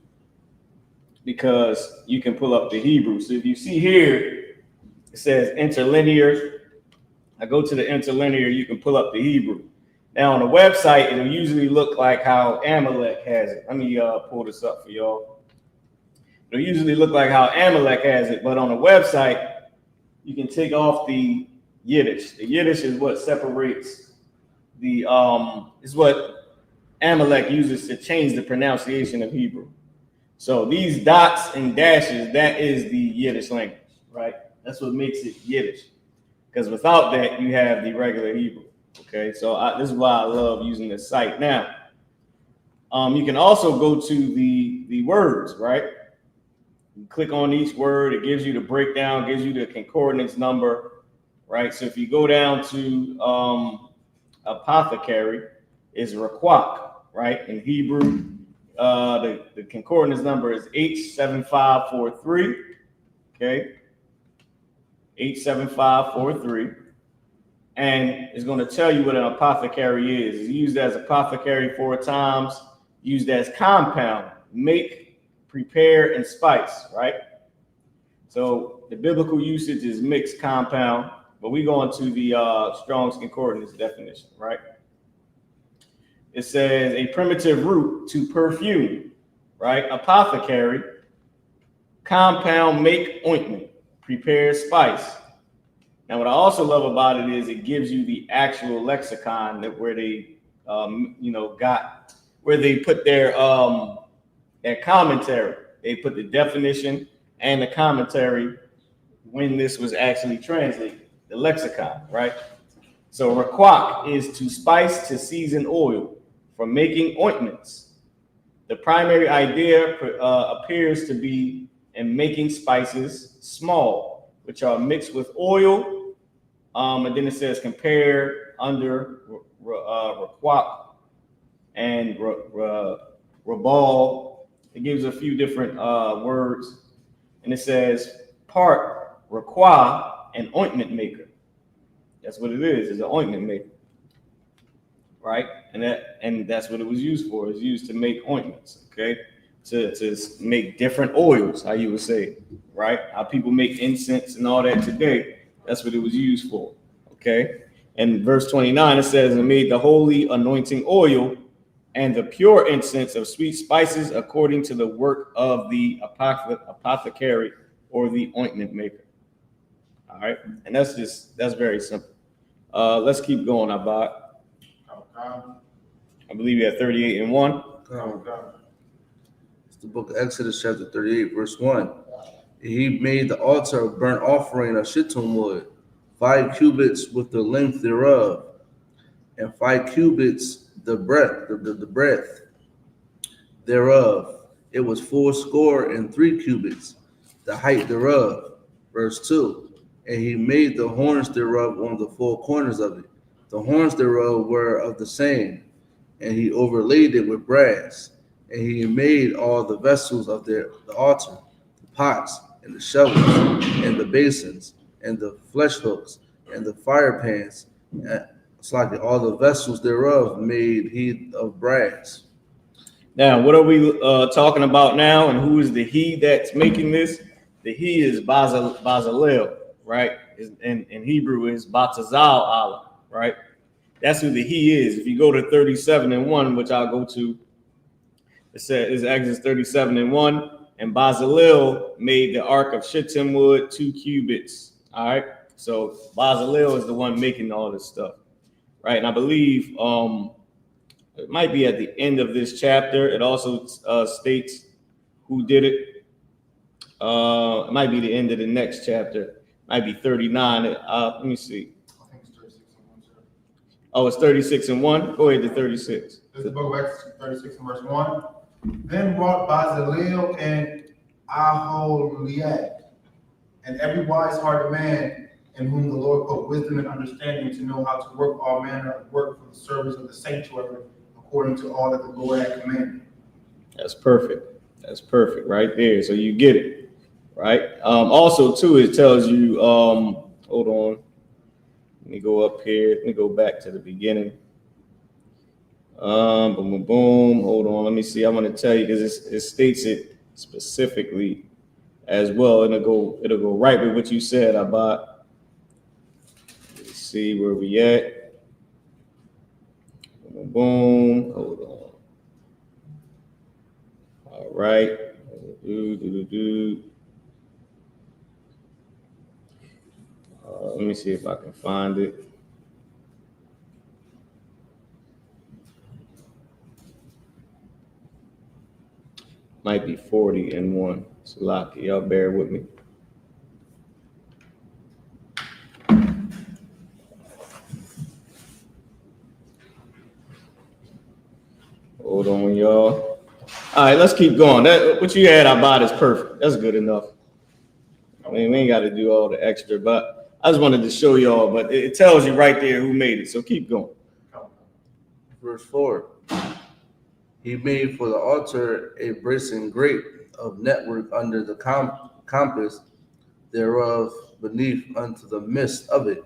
because you can pull up the Hebrew. So if you see here, it says interlinear. I go to the interlinear, you can pull up the Hebrew. Now on the website, it'll usually look like how Amalek has it. Let me pull this up for y'all. It'll usually look like how Amalek has it, but on the website, you can take off the Yiddish. The Yiddish is what separates the is what Amalek uses to change the pronunciation of Hebrew. So these dots and dashes, that is the Yiddish language, right? That's what makes it Yiddish. Because without that, you have the regular Hebrew. Okay, so this is why I love using this site. Now, you can also go to the words, right? You click on each word, it gives you the breakdown, gives you the concordance number, right? So if you go down to apothecary, is raquak, right? In Hebrew, the concordance number is H7543, okay? 87543. And it's going to tell you what an apothecary is. It's used as apothecary 4 times, used as compound, make, prepare, and spice, right? So the biblical usage is mixed compound, but we go into the Strong's Concordance definition, right? It says a primitive root to perfume, right? Apothecary, compound, make, ointment, prepare, spice. Now, what I also love about it is it gives you the actual lexicon that where they, got where they put their commentary. They put the definition and the commentary when this was actually translated, the lexicon, right? So raquak is to spice, to season oil for making ointments. The primary idea appears to be in making spices small, which are mixed with oil. And then it says compare under raquak and rabal. It gives a few different words. And it says part raquak and ointment maker. That's what it is. It's an ointment maker, right? And that's what it was used for. It was used to make ointments, okay? To make different oils, how you would say, right? How people make incense and all that today. That's what it was used for, okay? And verse 29, it says, and made the holy anointing oil and the pure incense of sweet spices according to the work of the apothecary or the ointment maker. All right, and that's very simple. Let's keep going, Abad. I believe you have 38 and 1. It's the book of Exodus, chapter 38, verse 1. He made the altar of burnt offering of shittim wood, 5 cubits with the length thereof, and 5 cubits the breadth thereof. It was fourscore and 3 cubits, the height thereof. Verse 2. And he made the horns thereof on the 4 corners of it. The horns thereof were of the same, and he overlaid it with brass. And he made all the vessels of the altar, the pots, and the shovels, and the basins, and the flesh hooks, and the fire pans. It's like all the vessels thereof made he of brass. Now, what are we talking about now, and who is the he that's making this? The he is Bazalel, right? In Hebrew is Batazal Allah, right? That's who the he is. If you go to 37 and 1, which I'll go to, it says is Exodus 37 and 1. And Bazalel made the ark of shittim wood 2 cubits. All right. So Bazalel is the one making all this stuff, right? And I believe it might be at the end of this chapter. It also states who did it. It might be the end of the next chapter. It might be 39. Let me see. I think it's 36 and 1, sir. Oh, it's 36 and 1. Go ahead to 36. This is the book of Exodus 36 and verse 1. Then brought Bazalel and Aholiab, and every wise-hearted man in whom the Lord put wisdom and understanding to know how to work all manner of work for the service of the sanctuary, according to all that the Lord had commanded. That's perfect. That's perfect right there. So you get it, right? Also, too, it tells you, hold on. Let me go up here. Let me go back to the beginning. Boom, boom, boom. Hold on. Let me see. I want to tell you because it states it specifically as well. And it'll go right with what you said about. Let's see where we at. Boom, boom. Hold on. All right. Let me see if I can find it. Might be 40:1. Salaki, y'all bear with me. Hold on, y'all. All right, let's keep going. What you had about is perfect. That's good enough. I mean, we ain't got to do all the extra, but I just wanted to show y'all. But it tells you right there who made it. So keep going. Verse 4. He made for the altar a brazen grate of network under the compass thereof beneath unto the midst of it.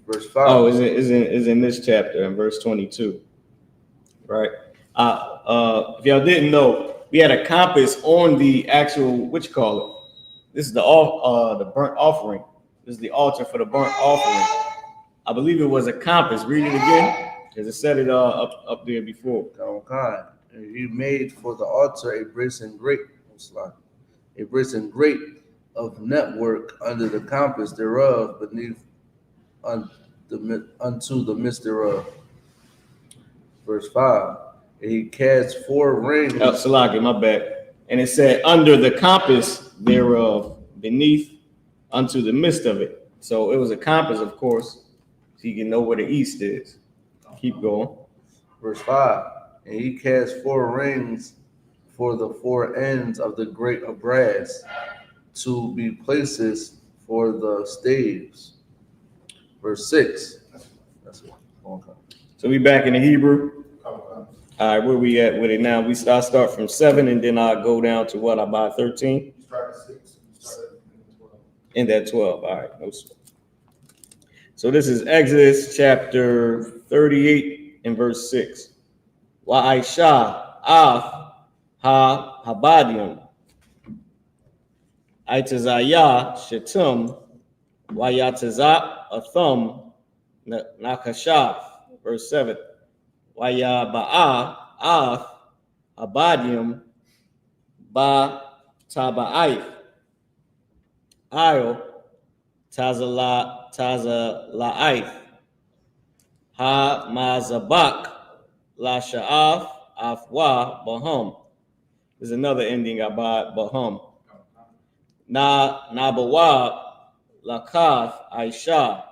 Verse 5. Oh, is in this chapter in verse 22. Right. If y'all didn't know, we had a compass on the actual, what you call it? This is the burnt offering. This is the altar for the burnt offering. I believe it was a compass. Read it again, because it said it up there before. Okay. And he made for the altar a brazen grate of network under the compass thereof beneath unto the midst thereof. Verse 5. And he cast 4 rings. Oh, Salaki, my bad. And it said under the compass thereof, beneath unto the midst of it. So it was a compass, of course, so you can know where the east is. Keep going. Verse 5. And he cast 4 rings for the 4 ends of the grate of brass to be places for the staves. Verse 6. That's it. Okay. So we back in the Hebrew. All right, where we at with it now? I start from 7, and then I'll go down to what? About 13? Start at 6. In that 12. All right, no sweat. So this is Exodus chapter 38 and verse 6. YAHANNA ha-habadium itazaya shetum wayataza athum nakashav. Verse 7. Wayaba'a abadium ba taba'if ayo tazala'if ha mazabak la sha'af afwa bahum. There's another ending about bahum. Na nabawab lakaf aisha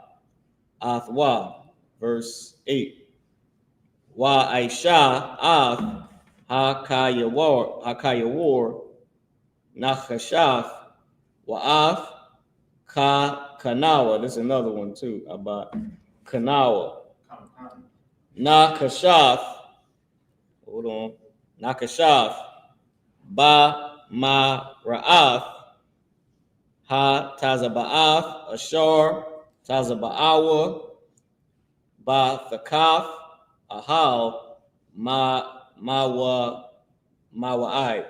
athwa. Verse 8. Wa aisha af hakayawar nachashaf wa af kanawa. There's another one too about kanawa. Nakashaf. Hold on. Nakashaf ba ma ra'af ha tazaba'af ashar tazaba'awa ba thakaf ahal mawa'ai.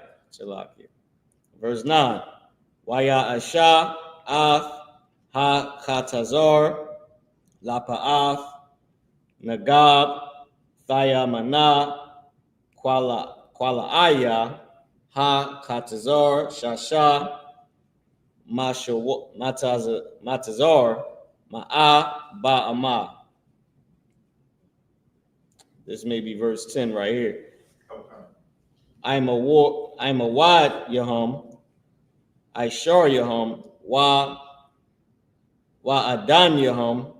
Verse 9. Waya asha af ha khatazar lapa'af nagab thayamana kwala'aya ha khatazar shasha matazar ma'a ba'ama. This may be verse 10 right here. Okay. I'm a wad Yahum. I shore Yahum. Wa adan Yahum.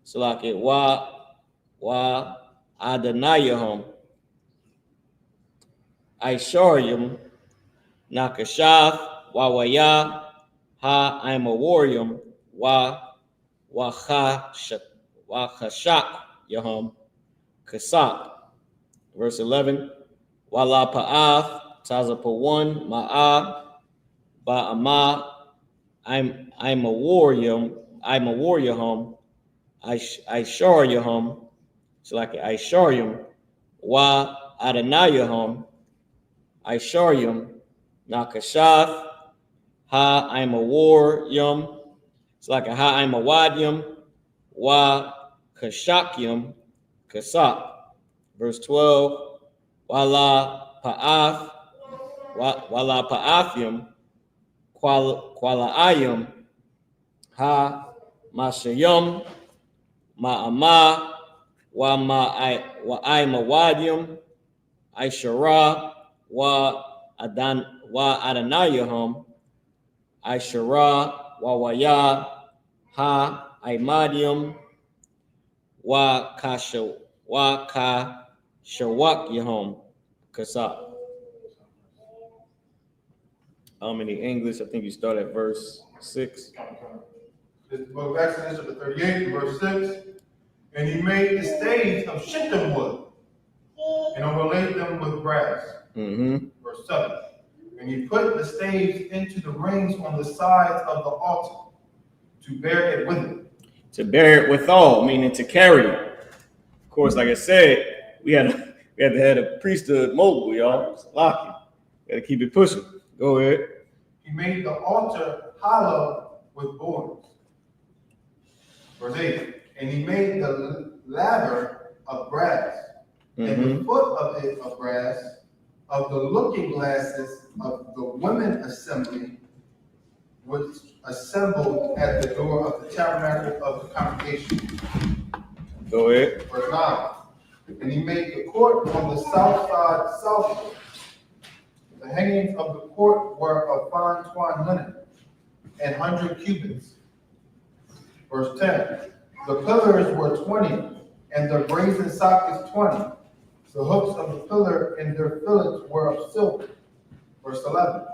So like it wa adonai Yahum. I shore Yahum. Nakashaf wa waya ha I'm a warrior. Wa chashak Yahum. Kasak. Verse 11. Wala pa'af tazapawan ma'a ba'ama. I'm a warrior. I'm a warrior home. I shore your home. So like I shore you. Wa adonai home. I shore you. Nakashaf. Ha I'm a warrior. It's like a ha I'm a wadyum. Wa kashakyum. Kasak. Verse 12. Wala pa'afim kwala'ayim Ha Mashayum Ma'ama Wa Mawadium Aishara Wa Adanayahum Aishara Wa Waya Ha Imadium Wa Shawak Yahum Kasa. In the English, I think you start at verse 6. This is the book of Exodus, chapter 38, verse 6. And he made the staves of shittim wood and overlaid them with brass. Verse 7. And he put the staves into the rings on the sides of the altar to bear it with him. To bear it withal, meaning to carry it. Of course, like I said, we had to have a priesthood mobile, y'all. It's lucky. Got to keep it pushing. Go ahead. He made the altar hollow with boards. Verse 8. And he made the laver of brass, and the foot of it of brass, of the looking glasses of the women assembly, which assembled at the door of the tabernacle of the congregation. Go ahead. Verse 9. And he made the court on the south side southward. The hangings of the court were of fine twined linen, and 100 cubits. Verse 10. The pillars were 20, and the brazen sockets 20. The hooks of the pillar and their fillets were of silver. Verse 11.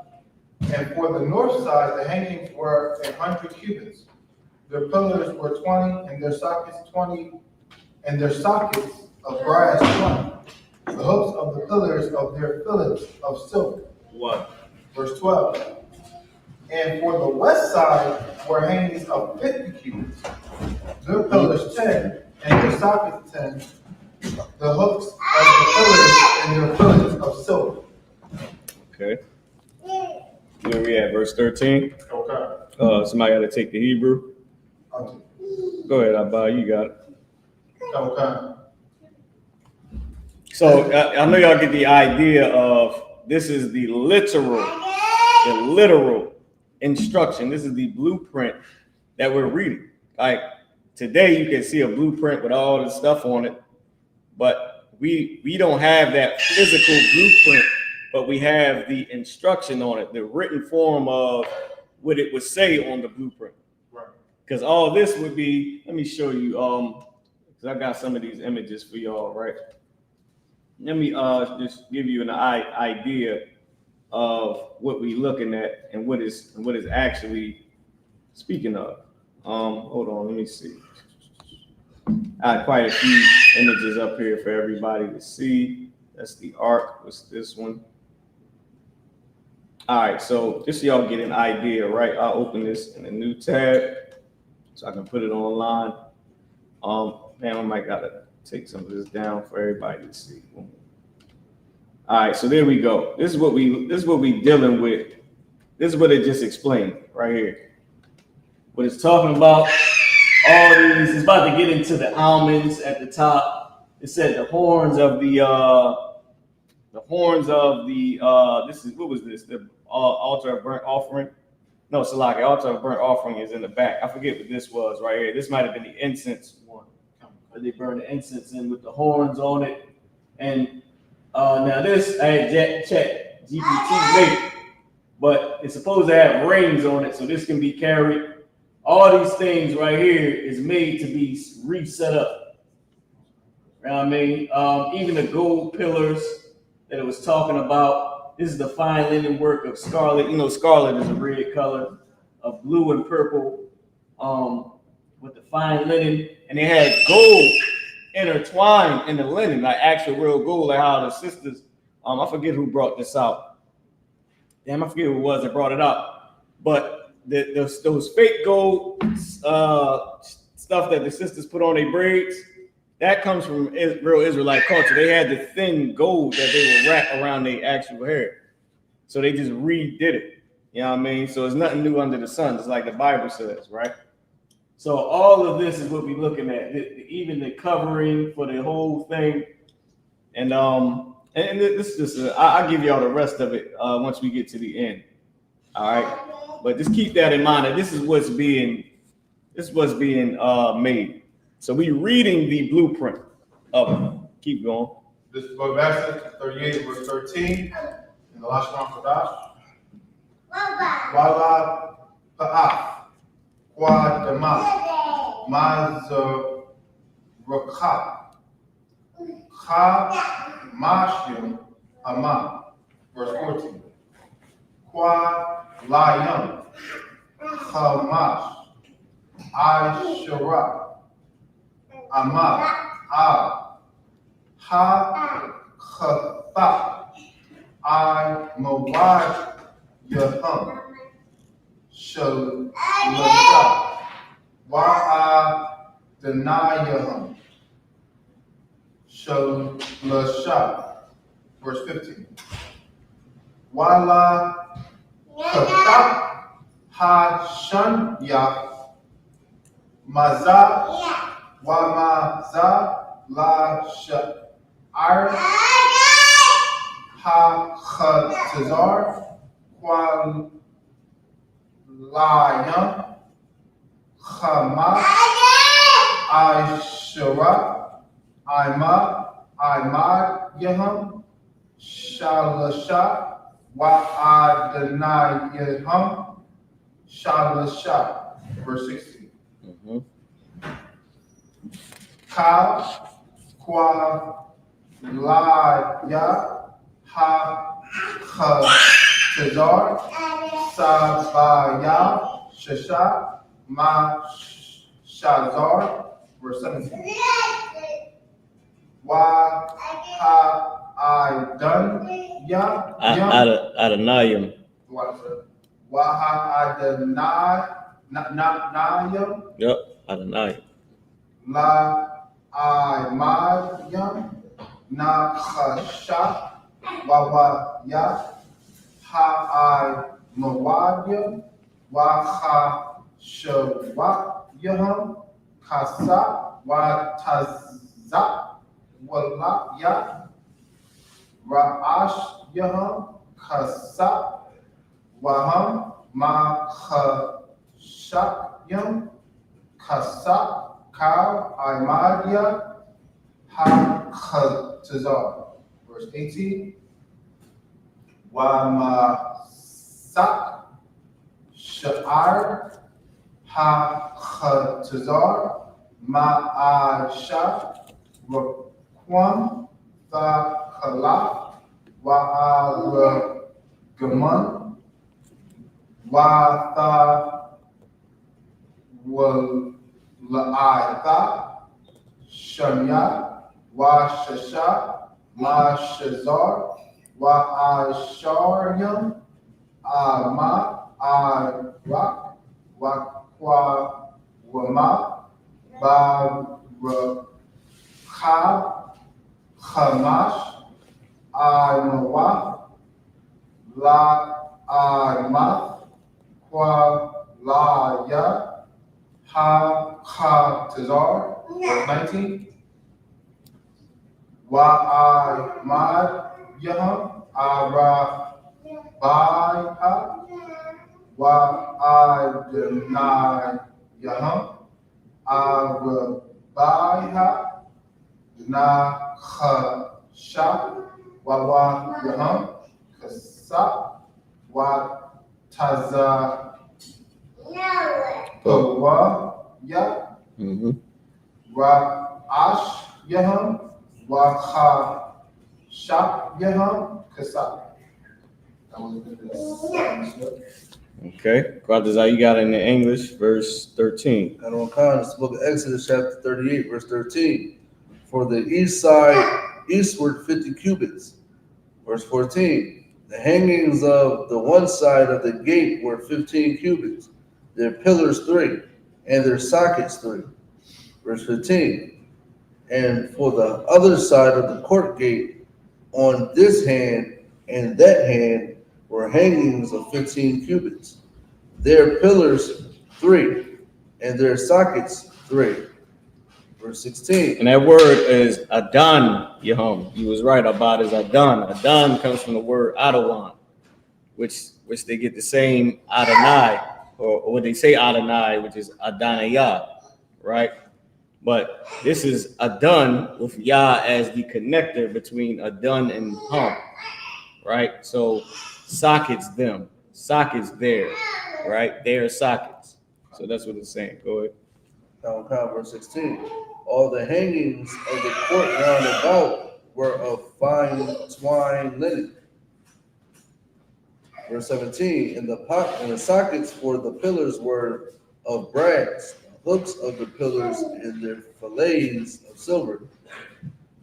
And for the north side, the hangings were 100 cubits. Their pillars were 20, and their sockets 20, and their sockets of brass 20. The hooks of the pillars of their fillets of silver. What? Verse 12. And for the west side were hangings of 50 cubits. Their pillars 10, and their sockets 10. The hooks of the pillars and their fillets of silver. Okay. Where we at? Verse 13. Okay. Somebody got to take the Hebrew. Go ahead, Abba. You got it. Okay. So I know y'all get the idea of this is the literal instruction. This is the blueprint that we're reading. Like today, you can see a blueprint with all the stuff on it, but we don't have that physical blueprint, but we have the instruction on it, the written form of what it would say on the blueprint. Right. Because all this would be, let me show you, because I got some of these images for y'all, right? Let me just give you an idea of what we're looking at and what is actually speaking of. Hold on, let me see. I had quite a few images up here for everybody to see. That's the ark. What's this one? All right, so just so y'all get an idea, right? I'll open this in a new tab so I can put it online. Man, I might gotta take some of this down for everybody to see. All right, so there we go. This is what we dealing with. This is what it just explained right here. What it's talking about, all these, it's about to get into the almonds at the top. It said the horns of the this is, what was this? The altar of burnt offering. No, Salaki, altar of burnt offering is in the back. I forget what this was right here. This might have been the incense one. Where they burn the incense in with the horns on it. And now this, I had checked GPT later, but it's supposed to have rings on it, so this can be carried. All these things right here is made to be reset up. You know what I mean? Even the gold pillars that it was talking about, this is the fine linen work of scarlet. You know, scarlet is a red color, of blue and purple, with the fine linen, and they had gold intertwined in the linen, like actual real gold, like how the sisters, I forget who brought this out. Damn, I forget who it was that brought it out. But those fake gold stuff that the sisters put on their braids, that comes from real Israelite culture. They had the thin gold that they would wrap around their actual hair. So they just redid it. You know what I mean? So it's nothing new under the sun. It's like the Bible says, right? So all of this is what we're looking at, even the covering for the whole thing. And this is just, I'll give y'all the rest of it once we get to the end. All right. But just keep that in mind that this is what's being This was being made. So we reading the blueprint of it. Keep going. This is the book of Exodus, 38, verse 13. In the last one for Dash. Wala Pa'af, Kwa Dama, Mazuraka, Ka Mashim, Ama. Verse 14. Kwa Layam, Hamash, I.S.U.P.K, Ama, Ha-Khatha, I-Mawad, Yaham, Shalasha, Wa-A-Denayaham, Shalasha. Verse 15. Wala Khatha, Ha-Shanya, Maza, Wa-Maza, La-Sha'ar, Ha-Khatazar, Kwa-Layam, Hamas, I.S.U.P.K, Imad, Yaham, Shalasha, Wa-Adenayaham, Shalasha. Verse 16. Ka, Kwa, Laya, Ha-Khatazar, Sabaya, Shasha, Ma, Shazar. Verse 17. Wa-Ha-I-Dun-Ya, Adonayim. Wa-Ha-Adenayam, Yep, Adonayim. La-I-Mayam, Na-Chasha, Wa-Wa-Ya, Ha-I-Mawadyam, Wa-Ha-Shawayaham, Kasa, Wa-Tazak, Wa-La-Ya, Ra'ash Yaham, Kasa, Waham, Ma-Chashakyam, Kasa, Ka, Imadia, Ha-Khatazar. Verse 18. Wa-Ma-Sak, Sha'ar, Ha-Khatazar, Ma-Asha, Raquam, Tha-Khala, Wa-Al-Gaman, Wa-Tha-Wa-La'itha, Shanya, Wa-Shasha, Ma-Shazar, Wa-Asharyam, Ama, Arak, Wa-Kwa-Wama, Ba-Rakab, Hamash, I-Mawa, La-I-Ma, Kwa-La-Ya, Ha-Khatazar. Verse 19. Wa-I-Mad, Yaham, Arabaiha, Wa-I-Denayaham, Arabaiha, Na-Chasha, Wa-Wa-Yaham, Kasa, Wa-Taza, Wa-Ya, Ra'ash Yaham, Wa-Chashakyaham, Kasa. That was good. Okay. Brothers, you got it in the English, verse 13. And on Khan, it's the book of Exodus, chapter 38, verse 13. For the east side, eastward 50 cubits. Verse 14. The hangings of the one side of the gate were 15 cubits, their pillars 3, and their sockets 3. Verse 15. And for the other side of the court gate, on this hand and that hand, were hangings of 15 cubits, their pillars 3, and their sockets 3. Verse 16. And that word is Adon Yaham. You was right about is Adon. Adon comes from the word Adawan, which they get the same Adonai or what they say Adonai, which is Adonai, right? But this is Adon with Yah as the connector between Adon and Hum, right? So sockets them, sockets there, right? They are sockets. So that's what it's saying. Go ahead. Verse 16. All the hangings of the court round about were of fine twine linen. Verse 17. And the sockets for the pillars were of brass, the hooks of the pillars and their fillets of silver,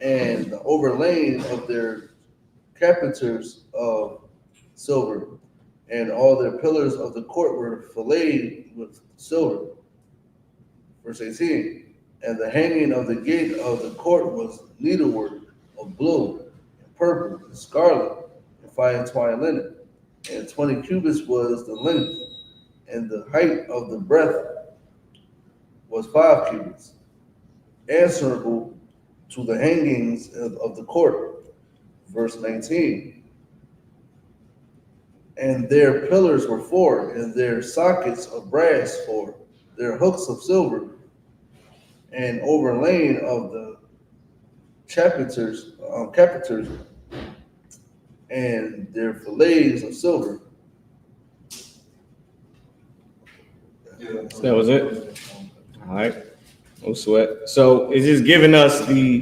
and the overlaying of their capiters of silver, and all their pillars of the court were filleted with silver. Verse 18. And the hanging of the gate of the court was needlework of blue, and purple, and scarlet, and fine twine linen. And 20 cubits was the length, and the height of the breadth was 5 cubits, answerable to the hangings of the court. Verse 19. And their pillars were 4, and their sockets of brass 4, their hooks of silver, and overlaying of the capiters, and their fillets of silver. That was it. All right, no sweat. So it's just giving us the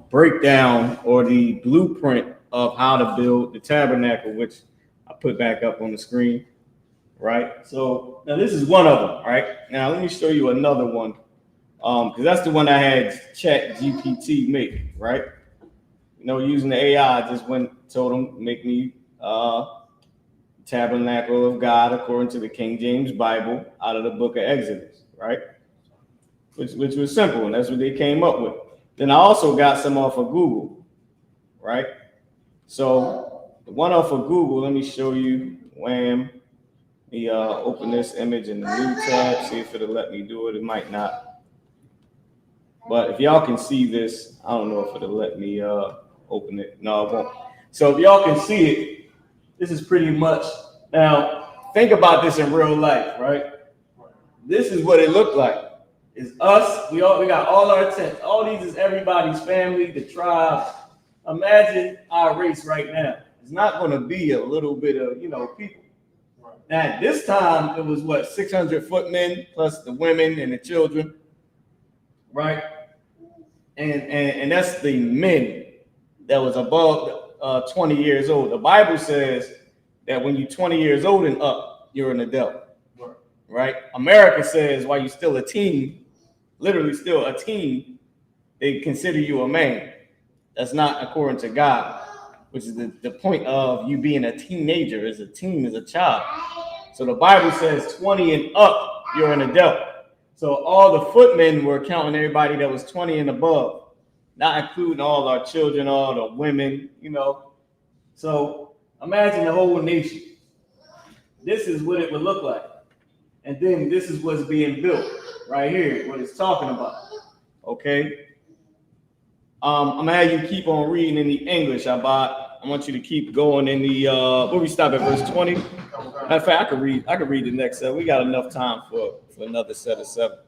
breakdown or the blueprint of how to build the tabernacle, which I put back up on the screen. Right. So now this is one of them. Right. Now let me show you another one. Because that's the one I had Chat GPT make, right? You know, using the AI, I just told him make me tabernacle of God according to the King James Bible out of the book of Exodus, right? Which was simple, and that's what they came up with. Then I also got some off of Google, right? So the one off of Google, let me show you. Wham. Let me open this image in the new tab, see if it'll let me do it. It might not. But if y'all can see this, I don't know if it'll let me open it. No, it won't. So if y'all can see it, this is pretty much, now think about this in real life, right? This is what it looked like. It's us, we got all our tents. All these is everybody's family, the tribe. Imagine our race right now. It's not going to be a little bit of, people. Now at this time, it was 600 footmen plus the women and the children, right? And that's the men that was above 20 years old. The Bible says that when you're 20 years old and up, you're an adult, right? America says while you're still a teen, literally still a teen, they consider you a man. That's not according to God, which is the point of you being a teenager. As a teen, as a child. So the Bible says 20 and up, you're an adult. So all the footmen were counting everybody that was 20 and above, not including all our children, all the women, So imagine the whole nation. This is what it would look like. And then this is what's being built right here, what it's talking about. Okay? I'm gonna have you keep on reading in the English, Abad. I want you to keep going in the where we stop at verse 20. Matter of fact, I could read the next set. We got enough time for another set of 7.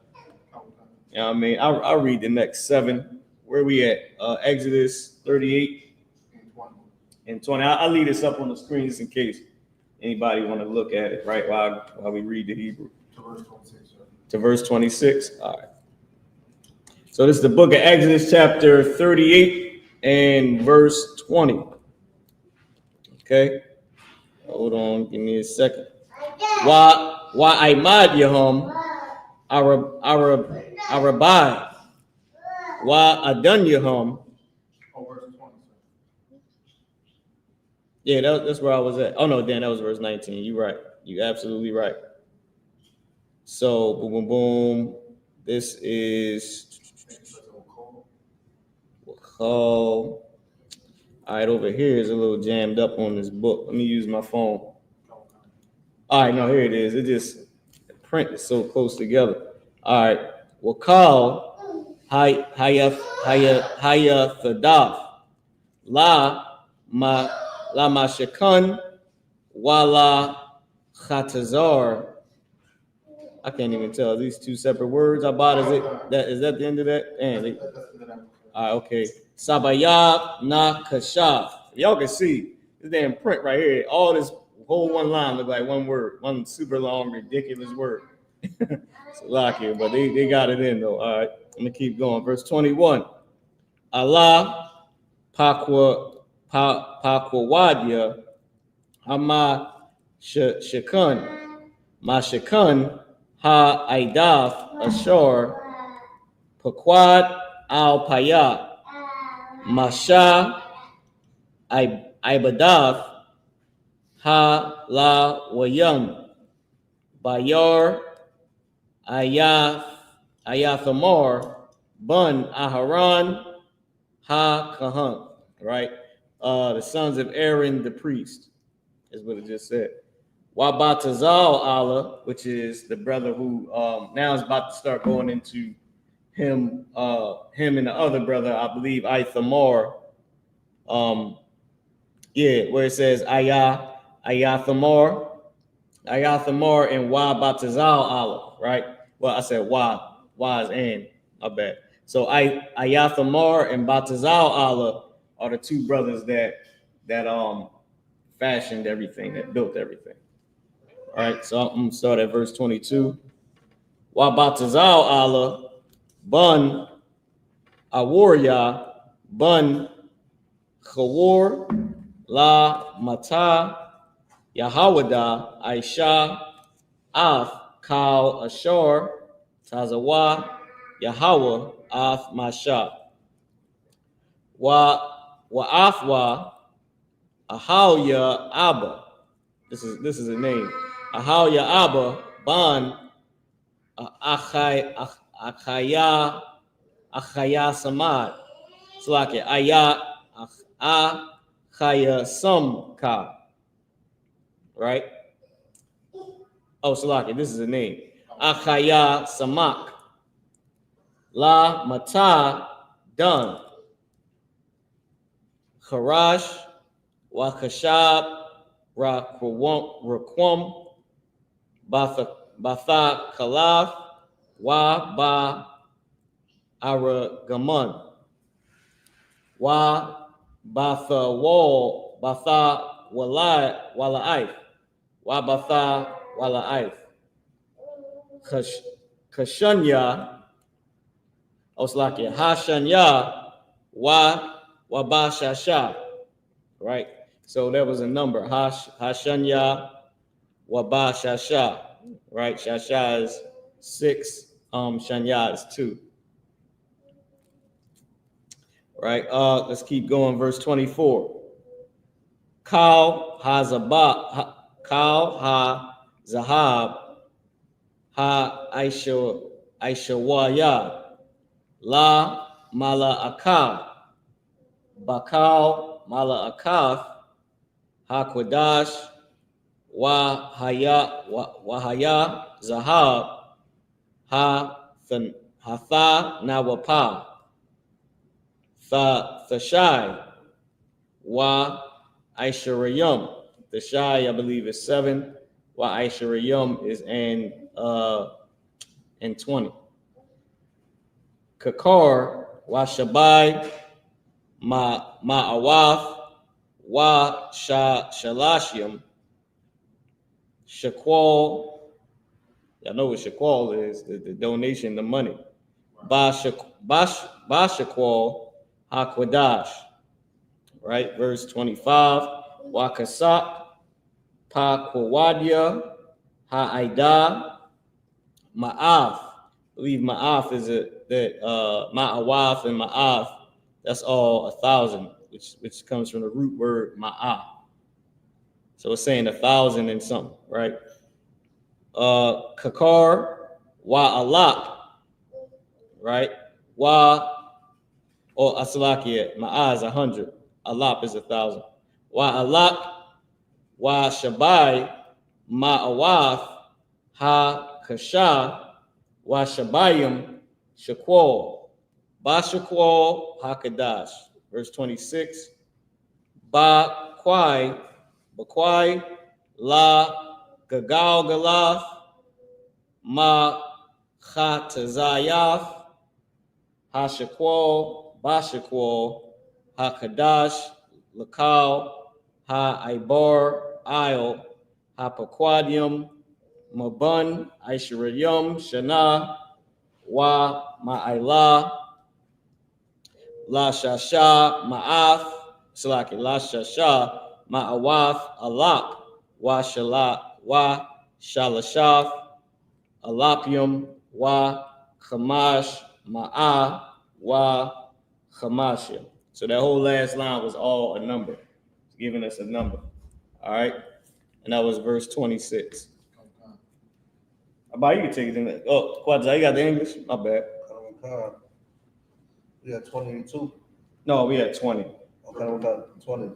You know what I mean? I'll read the next 7. Where we at? Exodus 38 and 20. I'll leave this up on the screen just in case anybody want to look at it, right? While we read the Hebrew. To verse 26. All right. So this is the book of Exodus, chapter 38 and verse 20. Okay. Hold on, give me a second. Wa Imad Yahum Arabai. Wa Adon Yahum. Yeah, that's where I was at. Oh no, Dan, that was verse 19. You're right. You're absolutely right. So boom, boom, boom. This is all right, over here is a little jammed up on this book. Let me use my phone. All right, no, here it is. The print is so close together. All right. Wakal Hayafadav La Mashakun Wala Khatazar I can't even tell. These two separate words. Abad, is that the end of that? And all right, okay. Sabayab na kashaf. Y'all can see this damn print right here. All this whole one line look like one word, one super long, ridiculous word. It's a lot here, but they got it in though. All right, I'm gonna keep going. Verse 21. Allah pakwawadya hama shakun ma shakun ha aidaf ashor pakwad al payat masha ibadaf ha la wayam bayor ayathamor bun aharon ha kahan. Right, the sons of Aaron the priest is what it just said. Wabatazal Allah, which is the brother who now is about to start going into him and the other brother, I believe Ithamar. Where it says Ayathamar and Wabatazal Allah, right? Well, I said Y is and, my bad. So Ayathamar and Batazal Allah are the two brothers that fashioned everything, that built everything. All right, so I'm gonna start at verse 22. Wa Batazal Allah bun Awarya bun Khawar la Mata Yahawada Aisha Af Kal Ashar Tazawa Yahawah Af Masha Wa Afwa Ahawya Abba. This is a name. Ahawya Abba Ban Achaya Samad. Slake Achaya Samka. Right? Oh, Slake, this is a name. Achaya Samak. La Mata Dun. Kharash Wa Khashab Raquam Batha Kalaf Wa Ba Aragaman Wa Batha Wal Batha Walaif Wa Batha Walaif Kashanya Oslakia Hashanya Wa Wabashasha. Right? So there was a number. Hashanya Wabashasha. Right? Shasha is 6. Shanya is 2. Right? Let's keep going. Verse 24. Kal ha zahab ha aishawaya la mala akaf bakal mala akaf ha kwadash wa haya zahab ha hatha nawapa thashai wa aisharayum. Thashai, I believe, is 7. Wa aisharayum is in 20. Kakar wa shabai ma'awaf wa shalashim shakwal. Y'all know what shakwal is, the donation, the money. Ba shakwal hakwadash. Right, verse 25. Wa kasak pa kwawadya ha'aida ma'af. I believe ma'af is ma'awaf and ma'af. That's all 1,000, which comes from the root word ma'af. So it's saying 1,000 and something, right? Kakar wa alak, right? Asalakia, ma'ah is 100. Alap is 1,000. Wa alak wa shabai ma'awaf ha kasha wa shabayim shakwal ba shakwal ha kadash. Verse 26. Ba kwai la gagal galaf Ma'chatzayath, Hashaqual, Bashaqual, Hakadash, Lakal, Ha-Ibar, Isle, Ha-Paquadium, Mabun, Aisharium, Shana, Wa, Ma'ila, La Shasha, Ma'ath, Salaki, La Shasha, Ma'awath, Alap, Wa Shalat, Wa Shalashaf, Alapium, Wa Chamash, Ma'ah, Wa Chamashim. So that whole last line was all a number, giving us a number. All right. And that was verse 26. About you can take it in there. Oh, Quadza, you got the English? My bad. We got 22. No, we had 20. Okay, we got 20.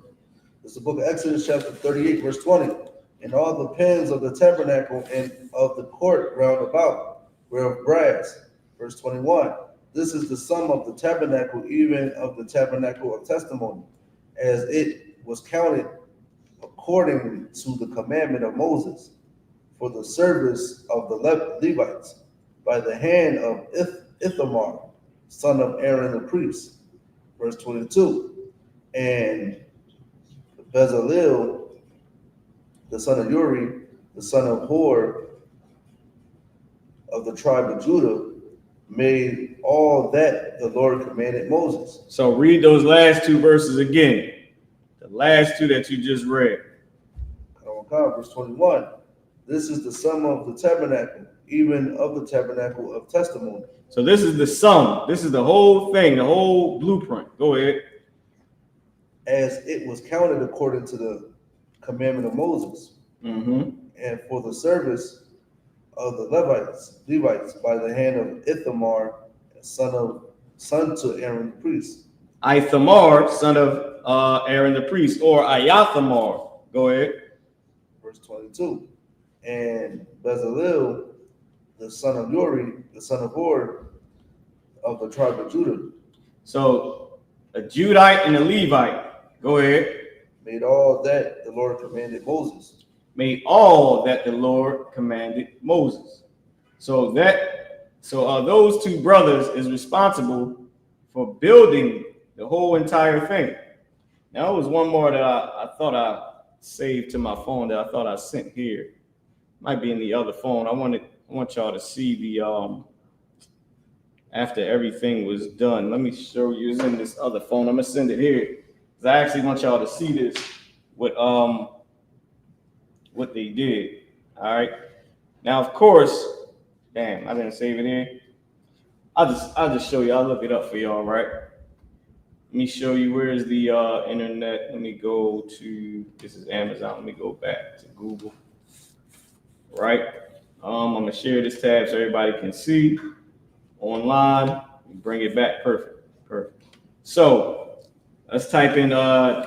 It's the book of Exodus, chapter 38, verse 20. And all the pins of the tabernacle and of the court round about were of brass. Verse 21. This is the sum of the tabernacle, even of the tabernacle of testimony, as it was counted according to the commandment of Moses, for the service of the Levites, by the hand of Ithamar, son of Aaron the priest. Verse 22. And Bezalel, the son of Uri, the son of Hor, of the tribe of Judah, made all that the Lord commanded Moses. So read those last two verses again. The last two that you just read. Verse 21. This is the sum of the tabernacle, even of the tabernacle of testimony. So this is the sum. This is the whole thing, the whole blueprint. Go ahead. As it was counted according to the commandment of Moses. Mm-hmm. And for the service of the Levites by the hand of Ithamar, son to Aaron the priest. Ithamar, son of Aaron the priest, or Ayathamar. Go ahead. Verse 22. And Bezalel, the son of Uri, the son of Hor, of the tribe of Judah. So a Judite and a Levite. Go ahead. Made all that the Lord commanded Moses. Made all that the Lord commanded Moses. So those two brothers is responsible for building the whole entire thing. Now, there was one more that I thought I saved to my phone that I thought I sent here. Might be in the other phone. I want y'all to see the after everything was done. Let me show you. It's in this other phone. I'm gonna send it here because I actually want y'all to see this. What they did. All right. Now, of course, damn, I didn't save it here. I'll just show you. I'll look it up for y'all. Right. Let me show you where is the internet. Let me go to, this is Amazon. Let me go back to Google. Right. I'm gonna share this tab so everybody can see online. Bring it back. Perfect. So let's type in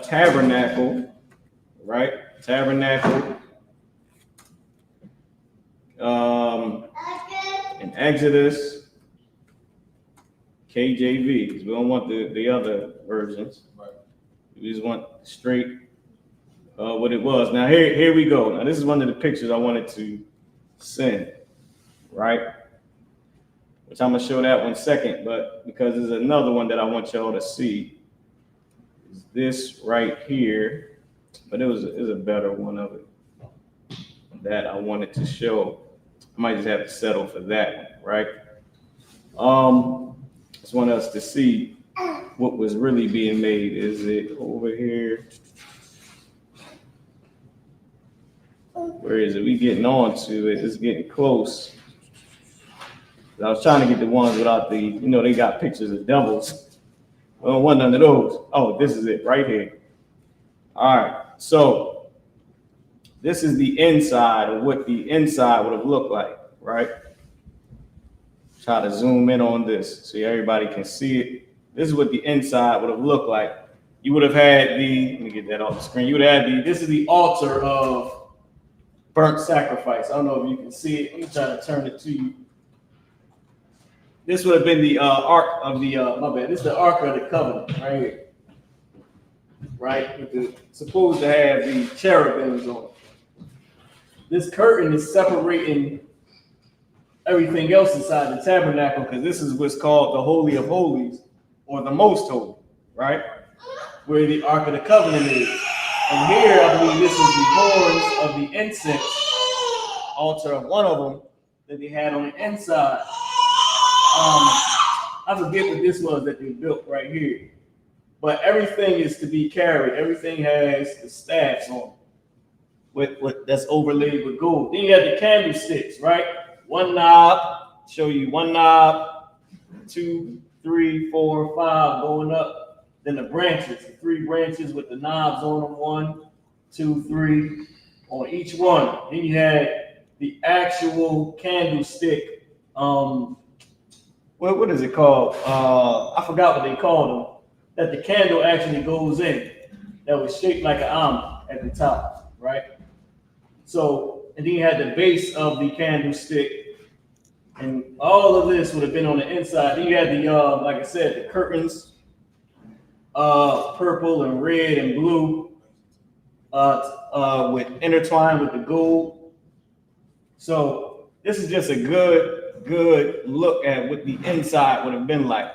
tabernacle. Right. Tabernacle. In Exodus. KJV, because we don't want the other versions. Right. We just want straight what it was. Now here we go. Now this is one of the pictures I wanted to send, right? Which I'm gonna show that one second, but because there's another one that I want y'all to see. Is this right here, but it was a better one of it that I wanted to show. I might just have to settle for that, right? Just want us to see what was really being made. Is it over here? Where is it? We getting on to it. It's getting close. I was trying to get the ones without the, they got pictures of devils. I don't want none of those. Oh, this is it right here. All right. So this is the inside of what the inside would have looked like, right? Try to zoom in on this so everybody can see it. This is what the inside would have looked like. You would have had let me get that off the screen. You would have had this is the altar of burnt sacrifice. I don't know if you can see it. Let me try to turn it to you. This would have been the ark of the, my bad. This is the ark of the covenant right here. Right? Supposed to have the cherubims on it. This curtain is separating everything else inside the tabernacle, because this is what's called the Holy of Holies, or the Most Holy, right? Where the Ark of the Covenant is. And here, I believe this is the horns of the incense altar of one of them that they had on the inside. I forget what this was that they built right here. But everything is to be carried. Everything has the staffs on it, with that's overlaid with gold. Then you have the candlesticks, right? One knob, show you one knob, 2, 3, 4, 5 going up. Then the branches, the 3 branches with the knobs on them, 1, 2, 3 on each one. Then you had the actual candlestick. What is it called? I forgot what they called them. That the candle actually goes in. That was shaped like an almond at the top, right? So, and then you had the base of the candlestick, and all of this would have been on the inside. Then you had the, like I said, the curtains, purple and red and blue, with intertwined with the gold. So this is just a good look at what the inside would have been like.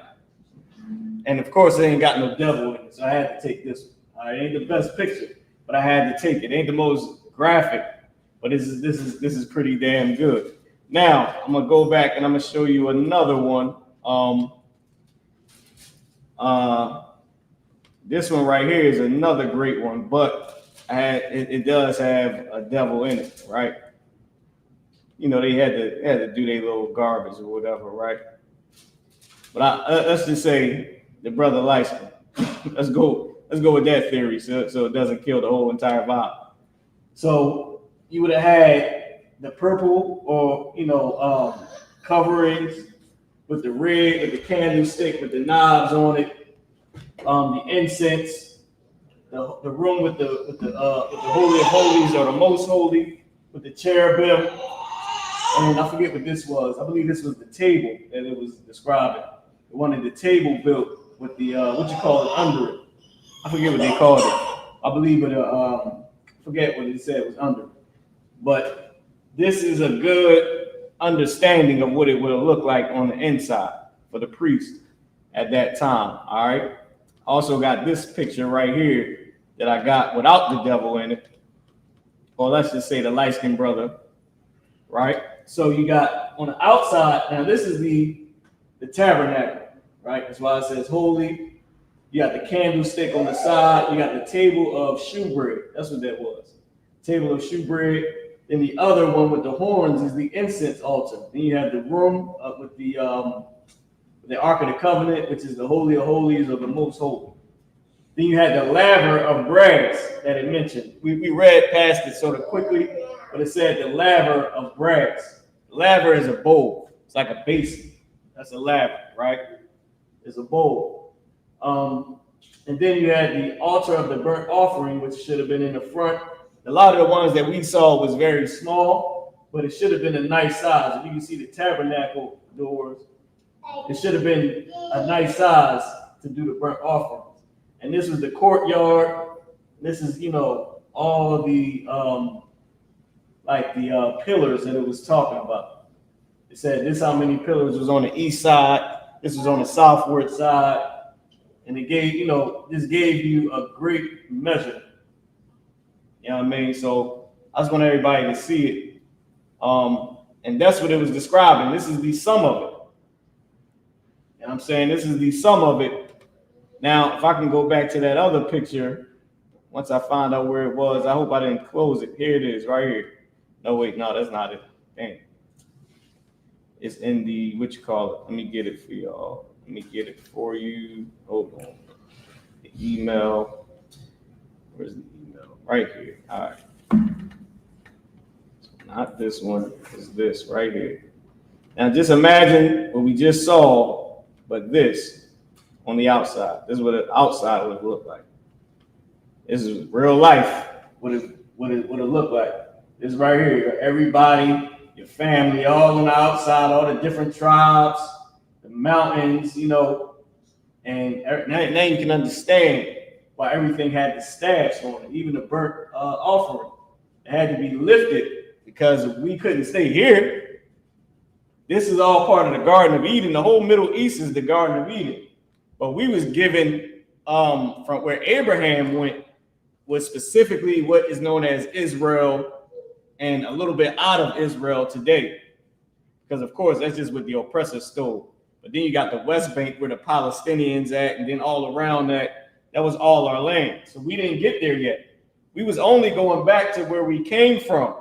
And of course, it ain't got no devil in it, so I had to take this one. It ain't the best picture, but I had to take it. It ain't the most graphic, but this is pretty damn good. Now I'm gonna go back and I'm gonna show you another one. This one right here is another great one, but it does have a devil in it, right? You know, they had to do their little garbage or whatever, right? But let's just say the brother likes it. Let's go with that theory, so it doesn't kill the whole entire vibe. So you would have had the purple, or coverings with the red, with the candlestick, with the knobs on it, the incense, the room with the Holy of Holies, or the Most Holy, with the cherubim, and I forget what this was. I believe this was the table that it was describing. They wanted the table built with the what you call it under it. I forget what they called it. I believe it. Forget what it said was under. But this is a good understanding of what it would look like on the inside for the priest at that time. All right. Also got this picture right here that I got without the devil in it, or let's just say the light-skinned brother. Right. So you got on the outside. Now this is the tabernacle. Right, that's why it says holy. You got the candlestick on the side. You got the table of shewbread. That's what that was. Table of shewbread. Then the other one with the horns is the incense altar. Then you have the room with the Ark of the Covenant, which is the Holy of Holies of the Most Holy. Then you had the laver of brass that it mentioned. We read past it sort of quickly, but it said the laver of brass. The laver is a bowl. It's like a basin. That's a laver, right? Is a bowl. And then you had the altar of the burnt offering, which should have been in the front. A lot of the ones that we saw was very small, but it should have been a nice size. If you can see the tabernacle doors, it should have been a nice size to do the burnt offerings. And this was the courtyard. This is, all the pillars that it was talking about. It said this how many pillars was on the east side. This was on the southward side, and it gave, this gave you a great measure. You know what I mean? So I just want everybody to see it. And that's what it was describing. This is the sum of it. You know what I'm saying? This is the sum of it. Now, if I can go back to that other picture, once I find out where it was, I hope I didn't close it. Here it is, right here. No, wait, no, that's not it. Dang. It's in the, what you call it? Let me get it for y'all. Let me get it for you. Hold on. The email. Where's the email? Right here. All right. So not this one. It's this right here. Now just imagine what we just saw, but this on the outside. This is what the outside would look like. This is real life. What it look like. This right here. You got everybody, your family, all on the outside, all the different tribes, the mountains, and now you can understand why everything had the staffs on it, even the burnt offering. It had to be lifted because we couldn't stay here. This is all part of the Garden of Eden. The whole Middle East is the Garden of Eden. But we was given from where Abraham went was specifically what is known as Israel and a little bit out of Israel today. Because, of course, that's just what the oppressors stole. But then you got the West Bank where the Palestinians at, and then all around that was all our land. So we didn't get there yet. We was only going back to where we came from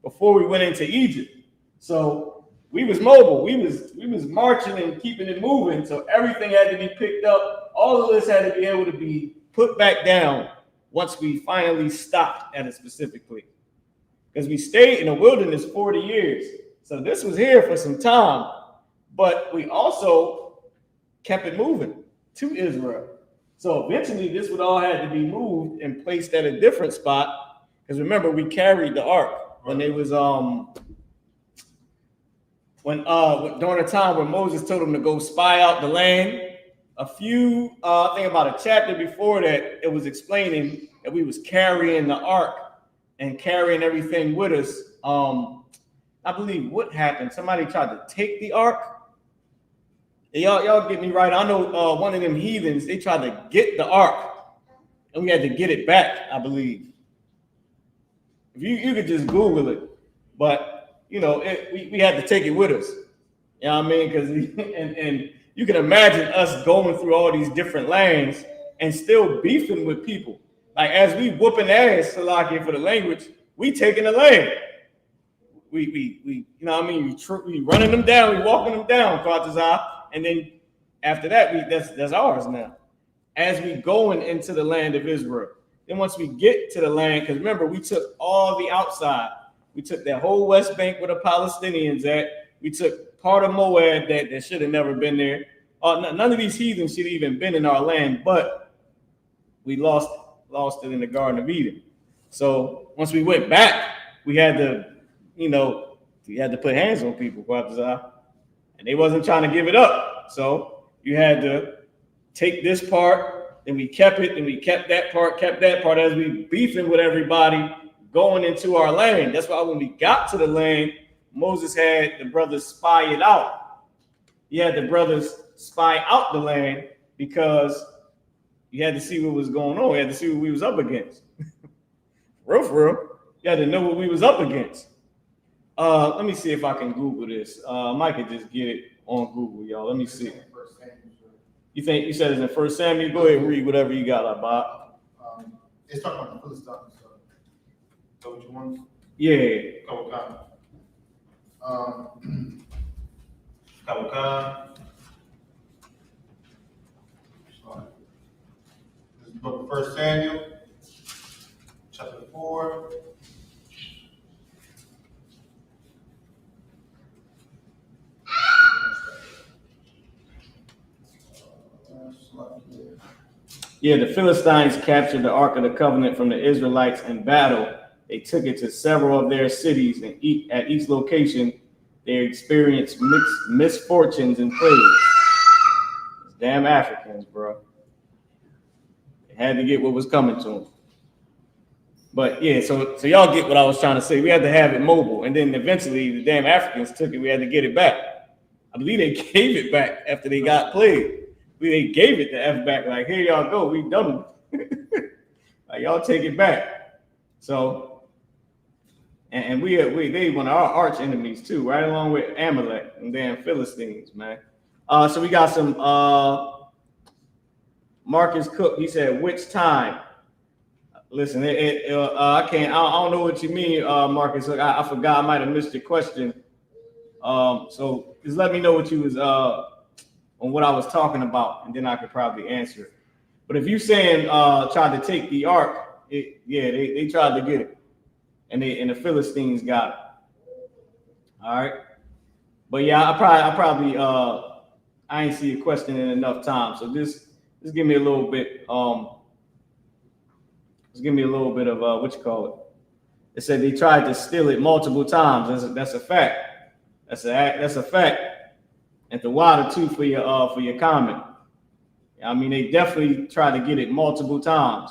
before we went into Egypt. So we was mobile. We was marching and keeping it moving. So everything had to be picked up. All of this had to be able to be put back down once we finally stopped at a specific place. Because we stayed in the wilderness 40 years. So this was here for some time. But we also kept it moving to Israel. So eventually this would all have to be moved and placed at a different spot. Because remember, we carried the ark when they was during the time when Moses told them to go spy out the land. I think about a chapter before that, it was explaining that we was carrying the ark and carrying everything with us. I believe what happened, somebody tried to take the ark. Y'all get me right. I know one of them heathens, they tried to get the ark and we had to get it back, I believe. If you could just Google it, but you know, we had to take it with us. You know what I mean? Because and you can imagine us going through all these different lands and still beefing with people. Like as we whooping ass, Salaki for the language, we taking the land. We you know what I mean? We running them down, we walking them down, Qartazah. And then after that, that's ours now. As we going into the land of Israel. Then once we get to the land, because remember, we took all the outside. We took that whole West Bank where the Palestinians at. We took part of Moab that should have never been there. None of these heathens should have even been in our land, but we lost it in the Garden of Eden. So once we went back, we had to, put hands on people, Qartazah. And they wasn't trying to give it up. So you had to take this part, then we kept it, and we kept that part as we beefing with everybody going into our land. That's why when we got to the land, Moses had the brothers spy it out. He had the brothers spy out the land because you had to see what was going on. You had to see what we was up against. For real. You had to know what we was up against. Let me see if I can Google this. Mike could just get it on Google, y'all. Let me see. You said it's in 1 Samuel? Go ahead and read whatever you got, Bob. It's talking about the Philistines. So what you want? Yeah. Kawakan. This is the book of 1 Samuel, chapter 4. Yeah, the Philistines captured the Ark of the Covenant from the Israelites in battle. They took it to several of their cities, and at each location, they experienced misfortunes and plagues. Damn Africans, bro. They had to get what was coming to them. But yeah, so y'all get what I was trying to say. We had to have it mobile, and then eventually the damn Africans took it. We had to get it back. I believe they gave it back after they got plagued. They gave it to F back, like, here y'all go, we done it. Like, y'all take it back. So, and they one of our arch enemies too, right along with Amalek and damn Philistines, man. So we got some Marcus Cook. He said, which time? Listen, I don't know what you mean, Marcus. I forgot, I might have missed your question. So just let me know what you was on what I was talking about, and then I could probably answer it. But if you saying tried to take the ark, they tried to get it, and the Philistines got it. All right, but yeah, I probably I ain't see a question in enough time, so just give me a little bit. Just give me a little bit of what you call it. It said they tried to steal it multiple times. That's a fact. That's a fact. And the water too for your comment. I mean, they definitely tried to get it multiple times.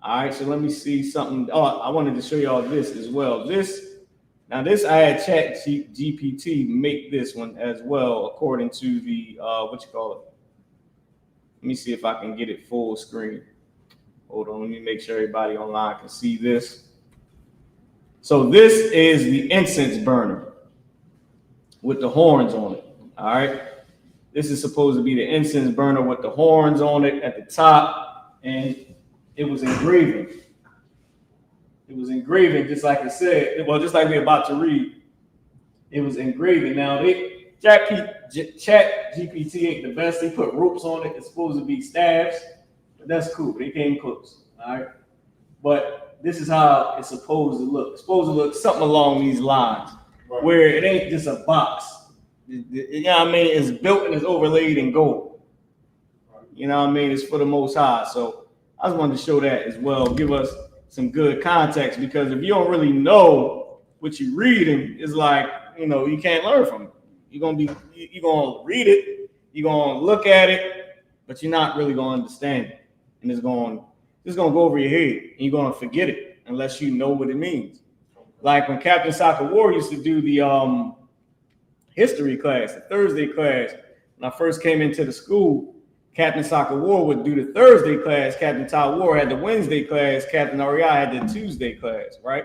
All right, so let me see something. Oh, I wanted to show y'all this as well. This Now this I had GPT make this one as well, according to the what you call it. Let me see if I can get it full screen. Hold on, let me make sure everybody online can see this. So this is the incense burner with the horns on it. All right. This is supposed to be the incense burner with the horns on it at the top, and it was engraving. It was engraving, just like it said. Well, just like we're about to read, it was engraving. Now, Chat GPT ain't the best. They put ropes on it. It's supposed to be staffs, but that's cool. They came close. All right. But this is how it's supposed to look. It's supposed to look something along these lines, right, where it ain't just a box. You know what I mean? It's built and it's overlaid in gold. You know what I mean? It's for the Most High. So I just wanted to show that as well. Give us some good context, because if you don't really know what you're reading, it's like, you know, you can't learn from it. You're gonna read it, you're gonna look at it, but you're not really gonna understand it, and it's gonna go over your head, and you're gonna forget it unless you know what it means. Like when Captain Soccer War used to do the history class, the Thursday class. When I first came into the school, Captain Soccer War would do the Thursday class. Captain Ty War had the Wednesday class. Captain REI had the Tuesday class, right?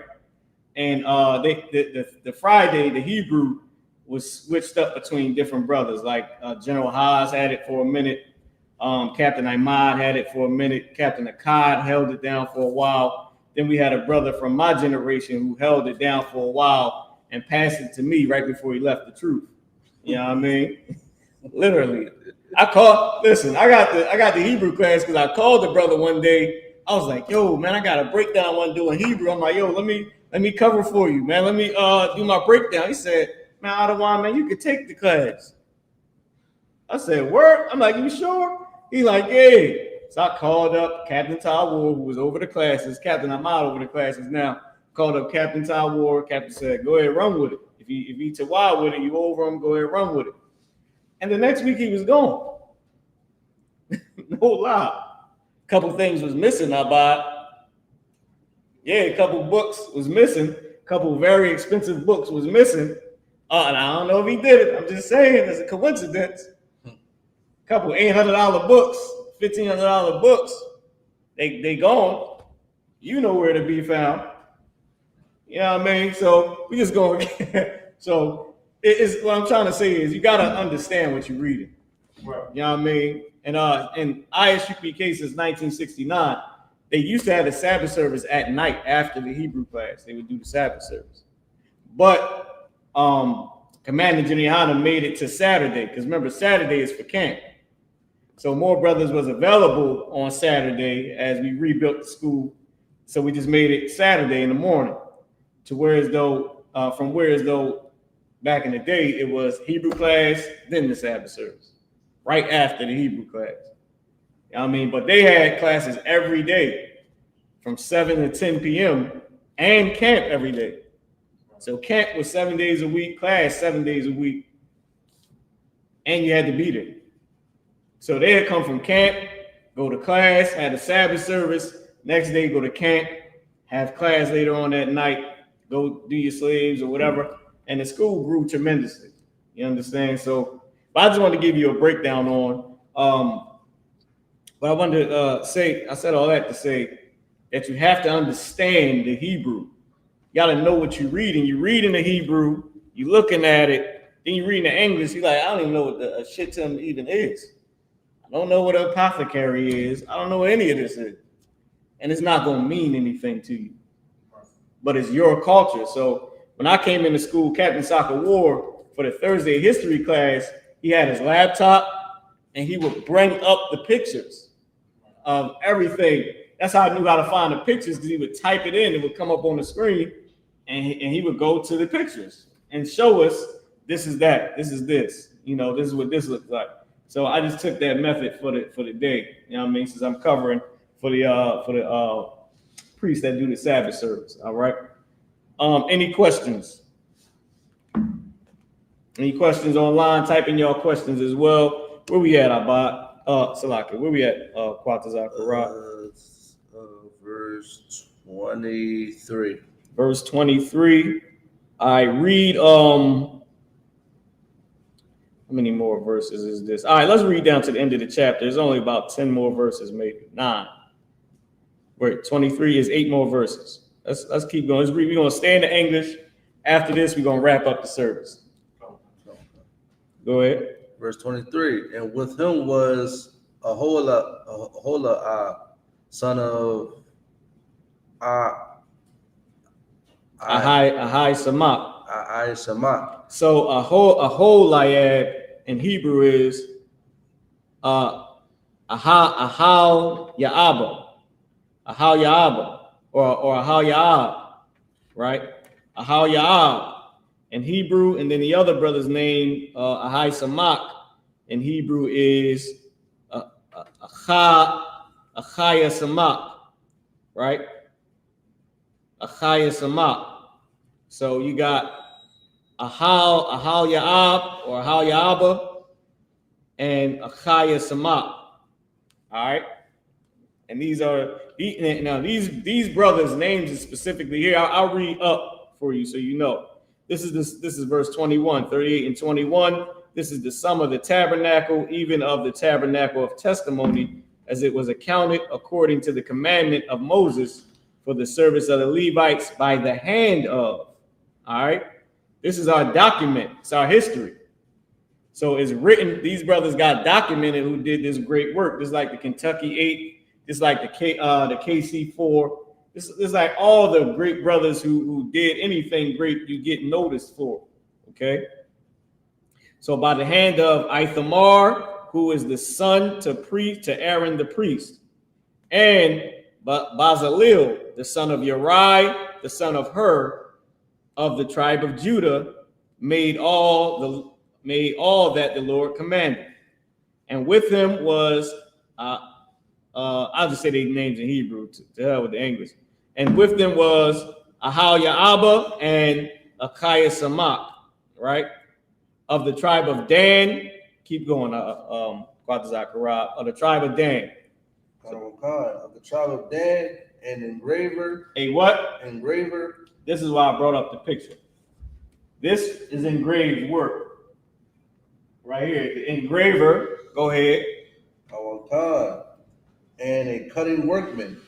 And the Friday, the Hebrew, was switched up between different brothers. Like General Haas had it for a minute. Captain Ahmad had it for a minute. Captain Akkad held it down for a while. Then we had a brother from my generation who held it down for a while and passed it to me right before he left the truth. You know what I mean? Literally. I got the Hebrew class because I called the brother one day. I was like, yo, man, I got a breakdown one doing Hebrew. I'm like, yo, let me cover for you, man. Let me do my breakdown. He said, man, Adawan, man, you could take the class. I said, word? I'm like, you sure? He like, yeah. So I called up Captain Ty War, who was over the classes. Captain Ahmad over the classes now. Called up Captain Ty War. Captain said, go ahead, run with it. If you to wild with it, you over him, go ahead, run with it. And the next week he was gone. No lie. A couple things was missing, Abad. Yeah, a couple books was missing. A couple very expensive books was missing. And I don't know if he did it. I'm just saying, it's a coincidence. A couple $800 books, $1,500 books, they gone. You know where to be found. You know what I mean? So we just going. So it's what I'm trying to say is you got to understand what you're reading. Right. You know what I mean? And in I.S.U.P.K since 1969, they used to have the Sabbath service at night after the Hebrew class. They would do the Sabbath service. But Commander YAHANNA made it to Saturday, because remember, Saturday is for camp. So more brothers was available on Saturday as we rebuilt the school. So we just made it Saturday in the morning, to whereas though back in the day it was Hebrew class, then the Sabbath service, right after the Hebrew class. You know what I mean? But they had classes every day from 7 to 10 p.m. and camp every day. So camp was 7 days a week, class 7 days a week, and you had to be there. So they had come from camp, go to class, had a Sabbath service, next day go to camp, have class later on that night, go do your slaves or whatever, and the school grew tremendously. You understand? So, but I just wanted to give you a breakdown on. But I wanted to say, I said all that to say that you have to understand the Hebrew. You got to know what you're reading. You're reading the Hebrew, you're looking at it, then you're reading the English. You're like, I don't even know what the shit ton even is. I don't know what an apothecary is. I don't know what any of this is. And it's not going to mean anything to you. But it's your culture. So when I came into school, Captain Soccer War, for the Thursday history class, he had his laptop and he would bring up the pictures of everything. That's how I knew how to find the pictures, because he would type it in, it would come up on the screen, and he would go to the pictures and show us, this is that, this is this, you know, this is what this looks like. So I just took that method for the day, you know what I mean, since I'm covering for the priests that do the Sabbath service. All right. Any questions? Any questions online? Type in your questions as well. Where we at, Abad? Salaka, where we at? Quatazakarat. Verse 23. Verse 23. I read how many more verses is this? All right, let's read down to the end of the chapter. There's only about 10 more verses, maybe 9. Wait, 23 is 8 more verses. Let's keep going. Let's read. We're gonna stay in the English. After this, we're gonna wrap up the service. Go ahead. Verse 23. And with him was Ahola, son of I.S.U.P.K. I.S.U.P.K. So Aholiab in Hebrew is Ahal Ya'aba, or Ahal Ya'ab, right? Ahal Ya'ab in Hebrew, and then the other brother's name, I.S.U.P.K, in Hebrew is Achai-S-Samak, right? Achai-S-Samak. So you got Ahal Ya'ab or Ahal Ya'aba and Achai-S-Samak. All right. And these brothers' names is specifically here. I'll read up for you so you know. This is verse 21, 38 and 21. This is the sum of the tabernacle, even of the tabernacle of testimony, as it was accounted according to the commandment of Moses for the service of the Levites by the hand of. All right. This is our document. It's our history. So it's written. These brothers got documented who did this great work. Just like the Kentucky 8, just like the KC4. This is like all the great brothers who did anything great, you get noticed for. Okay. So by the hand of Ithamar, who is the son to Aaron the priest, and Bazalel, the son of Uri, the son of Hur, of the tribe of Judah, made all that the Lord commanded. And with him was I'll just say their names in Hebrew to hell with the English. And with them was Ahal Ya'aba and Achai-S-Samak, right? Of the tribe of Dan. Keep going, of the tribe of Dan. Of the tribe of Dan, an engraver. A what? Engraver. This is why I brought up the picture. This is engraved work. Right here. The engraver. Go ahead. And a cutting workman.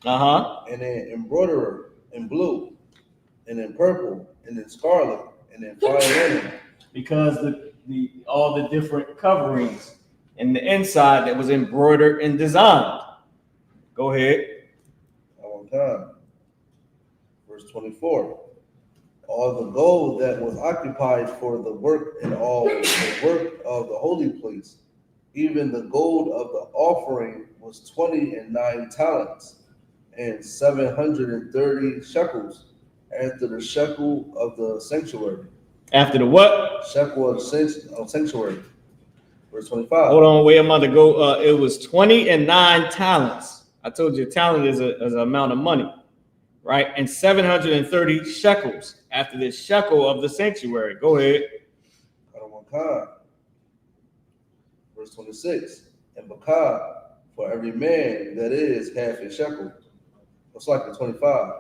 And an embroiderer in blue, and in purple, and in scarlet, and in fine linen. Because all the different coverings in the inside that was embroidered and designed. Go ahead. Verse 24. All the gold that was occupied for the work and all the work of the holy place, even the gold of the offering, was 29 talents and 730 shekels, after the shekel of the sanctuary. After the what? Shekel of sanctuary. Verse 25. Hold on, wait, I'm about to go. It was 29 talents. I told you a talent is an amount of money, right? And 730 shekels after the shekel of the sanctuary. Go ahead. Verse 26. And Bakah, for every man that is half a shekel. It's like the 25.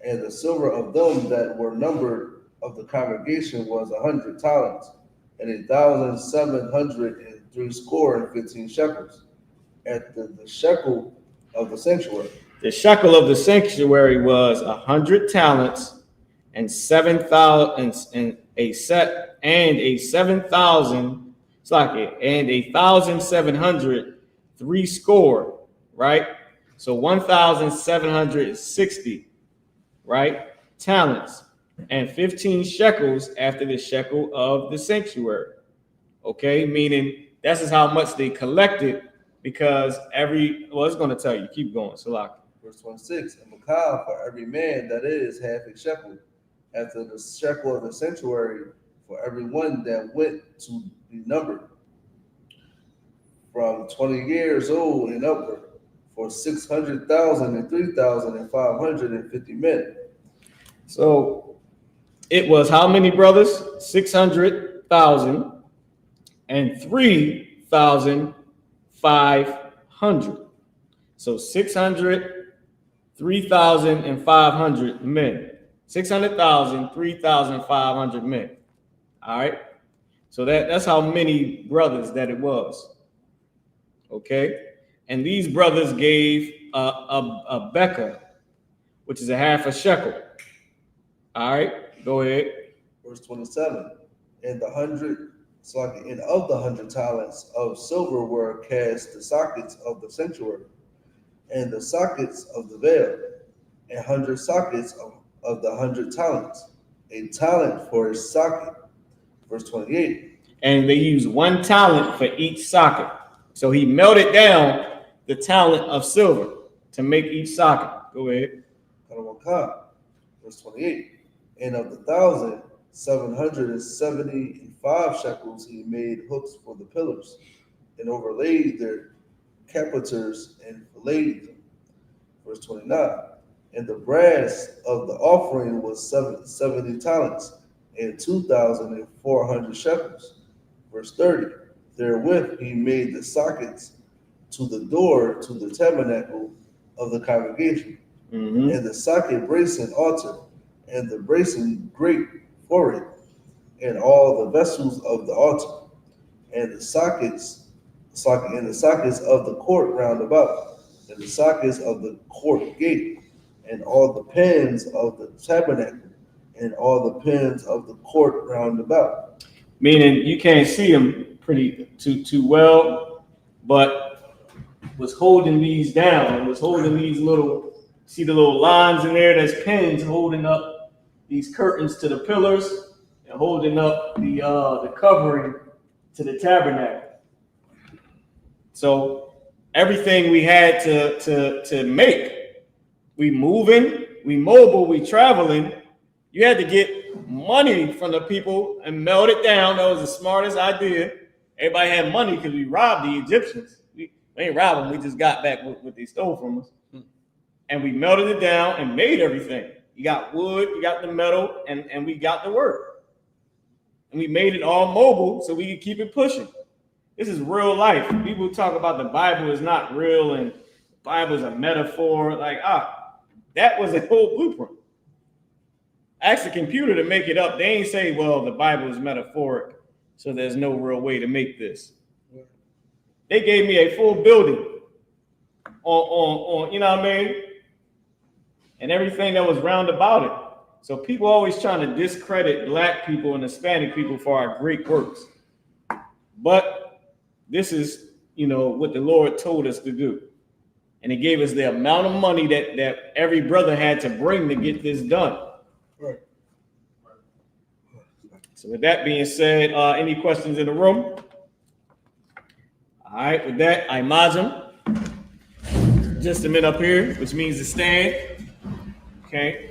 And the silver of them that were numbered of the congregation was 100 talents, and 1,715 shekels, at the shekel of the sanctuary. The shekel of the sanctuary was 100 talents and 7,000 and a 7,000. It's like it, and 1,700 threescore, right? So 1,760, right? Talents and 15 shekels after the shekel of the sanctuary. Okay, meaning that's just how much they collected, because it's going to tell you. Keep going, Salaki. Verse 26, and Bakah, for every man that is half a shekel, after the shekel of the sanctuary, for every one that went to be numbered, from 20 years old and upward, for 600,000 and 3,550 men. So it was how many brothers? 600,000 and 3,500. So 600, 3,500 men. 600,000, 3,500 men. All right. So that's how many brothers that it was. Okay. And these brothers gave a Becca, which is a half a shekel. All right. Go ahead. Verse 27. And of the 100 talents of silver were cast the sockets of the sanctuary, and the sockets of the veil, and 100 sockets of the 100 talents, a talent for a socket. Verse 28. And they used 1 talent for each socket. So he melted down the talent of silver to make each socket. Go ahead. Verse 28. And of the 1,775 shekels he made hooks for the pillars, and overlaid their capiters and filleted them. Verse 29. And the brass of the offering was 70 talents, and 2,400 shekels. Verse 30. Therewith he made the sockets to the door to the tabernacle of the congregation, and the socket bracing altar, and the bracing grate for it, and all the vessels of the altar, and the sockets of the court round about, and the sockets of the court gate, and all the pins of the tabernacle, and all the pins of the court round about. Meaning you can't see them too well, but was holding these down, was holding these little, see the little lines in there, there's pins holding up these curtains to the pillars and holding up the covering to the tabernacle. So everything we had to make, we moving, we mobile, we traveling, you had to get money from the people and melt it down. That was the smartest idea. Everybody had money because we robbed the Egyptians. We ain't robbed them. We just got back what they stole from us. And we melted it down and made everything. You got wood, you got the metal, and we got the work. And we made it all mobile so we could keep it pushing. This is real life. People talk about the Bible is not real and the Bible is a metaphor. That was a whole blueprint. Ask the computer to make it up. They ain't say, well, the Bible is metaphoric, so there's no real way to make this. They gave me a full building on you know what I mean? And everything that was round about it. So people always trying to discredit Black people and Hispanic people for our great works. But this is, what the Lord told us to do. And he gave us the amount of money that every brother had to bring to get this done. Right. So with that being said, any questions in the room? All right, with that, I imagine just a minute up here, which means to stand. Okay.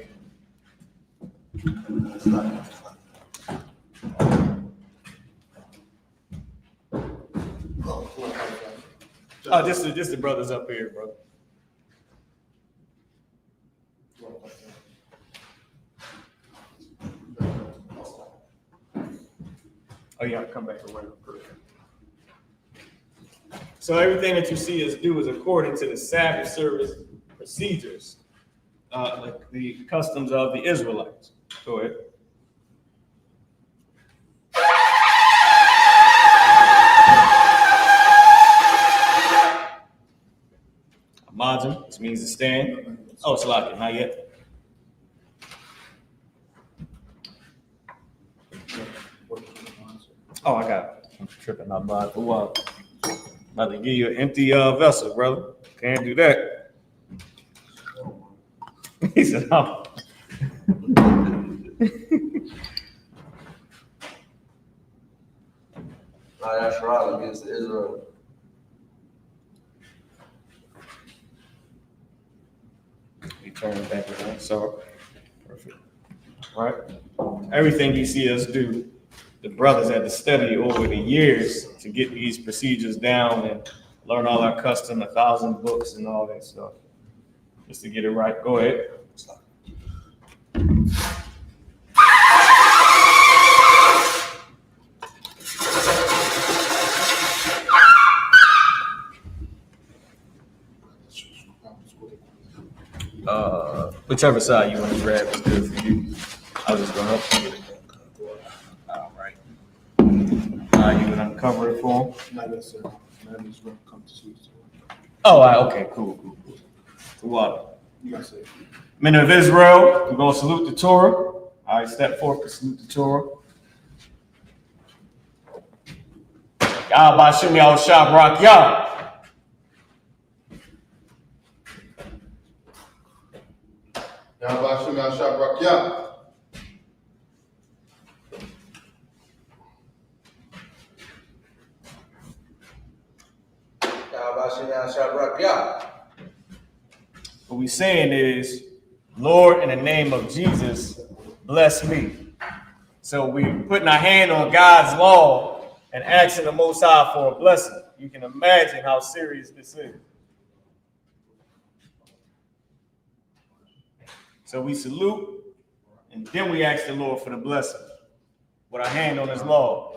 Oh, just the brothers up here, bro. Oh yeah, I'll come back around. So everything that you see us do is according to the Sabbath service procedures, like the customs of the Israelites. Go ahead. Amazim, which means to stand. Oh, Salaki, not yet. Oh, I got it. I'm tripping my mind for a while. About to give you an empty vessel, brother. Can't do that. He said, oh. SHALAM against Israel. We turn it back around. So, perfect. All right. Everything you see us do, the brothers had to study over the years to get these procedures down and learn all our custom, 1,000 books and all that stuff, just to get it right. Go ahead. Whichever side you want to grab is good for you. I was just going to help you. All right. You would uncover it for him? Not yes, sir. Not just going to come to see. Oh, okay, cool. The water. You got to say. Men of Israel, we're going to salute the Torah. All right, step forth to salute the Torah. Yahweh Yahweh Barak Yah. Yahweh Yahweh Barak Yah. What we're saying is, Lord, in the name of Jesus, bless me. So we're putting our hand on God's law and asking the Most High for a blessing. You can imagine how serious this is. So we salute, and then we ask the Lord for the blessing with our hand on his law.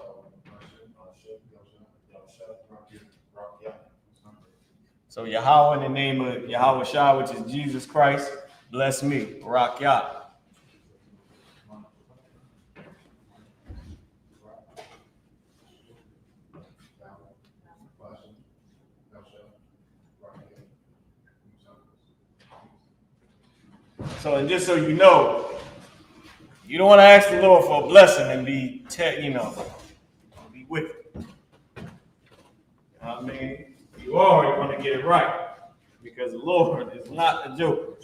So Yahweh, in the name of Yahweh Shah, which is Jesus Christ, bless me. Barak Yah. So, and just so you know, you don't want to ask the Lord for a blessing and be wicked. You know what I mean? You already want to get it right, because the Lord is not a joker.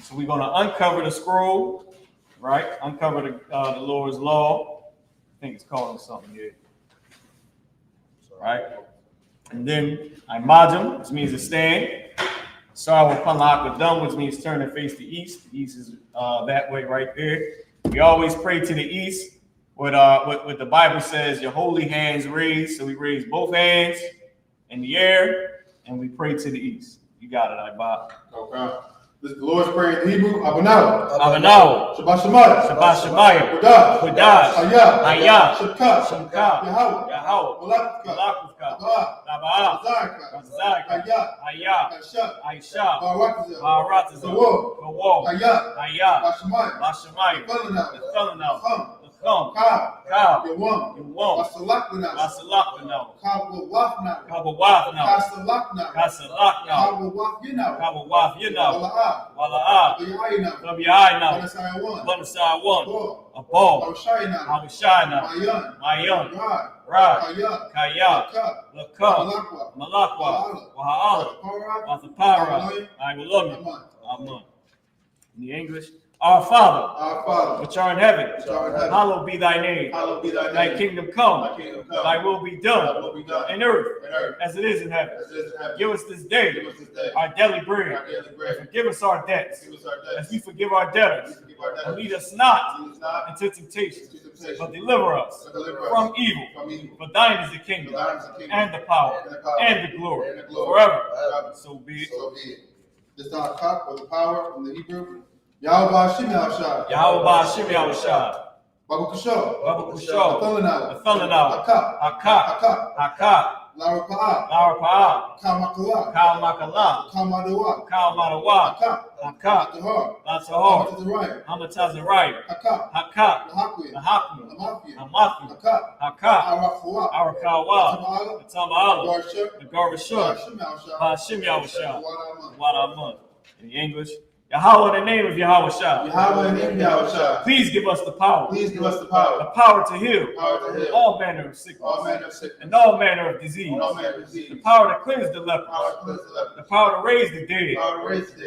So we're going to uncover the scroll, right? Uncover the Lord's law. I think it's called something here. Right? And then Imajim, which means to stand. Sarwa Panlakadam, which means turn and face the east. The east is that way right there. We always pray to the east. What the Bible says, your holy hands raised. So we raise both hands in the air and we pray to the east. You got it, Ibad. Okay. This is the Lord's Prayer in Hebrew. Abanaw. Shabbat Shemayim. Qudash. Hayah. Shibka. Yahweh. Malakufka. Taba'ah. Zayka. Hayah. I.S.U.P.K. Baratazah. Kawal. Hayah. Bashamayim. Bashamayim. Come. Yawam. Wasalakna. Kabawafna. Kasalakna. Kabawaf. Wala'ah. Tabi'ayna. Banasai one. Abal. Hawashayna. Mayan. Ra. Kaya. Lakam. Malakwa. Waha'ala. Wathapara. I will love you. Amen. In the English. Our Father, which art in heaven, hallowed be thy name. Thy kingdom come, thy will be done in earth as it is in heaven. Give us this day our daily bread. Forgive us our debts as we forgive our debtors. And lead us not into temptation, but deliver us from evil. For thine is the kingdom and the power and the glory forever. So be it. This is our cup or the power from the Hebrew. Yahweh Hashem Yahushua. Yahweh Hashem Yahushua. Babu Kusho. Athalanah. Hakah. Lara Pa'ah. Kalmakala. Kalmadawa. Hakah. Latzahar. Hamatazariah. Hakah. Nahakmi. Hamathi. Hakah. Arakawa. Tama'ala. The Garvashur. Hashem Yahushua. Wadaman. In the English. Yahweh, in the name of Yahweh Shah. Please give us the power. The power to heal. All manner of sickness. And all manner of disease. The power to cleanse the leper. The power to raise the dead.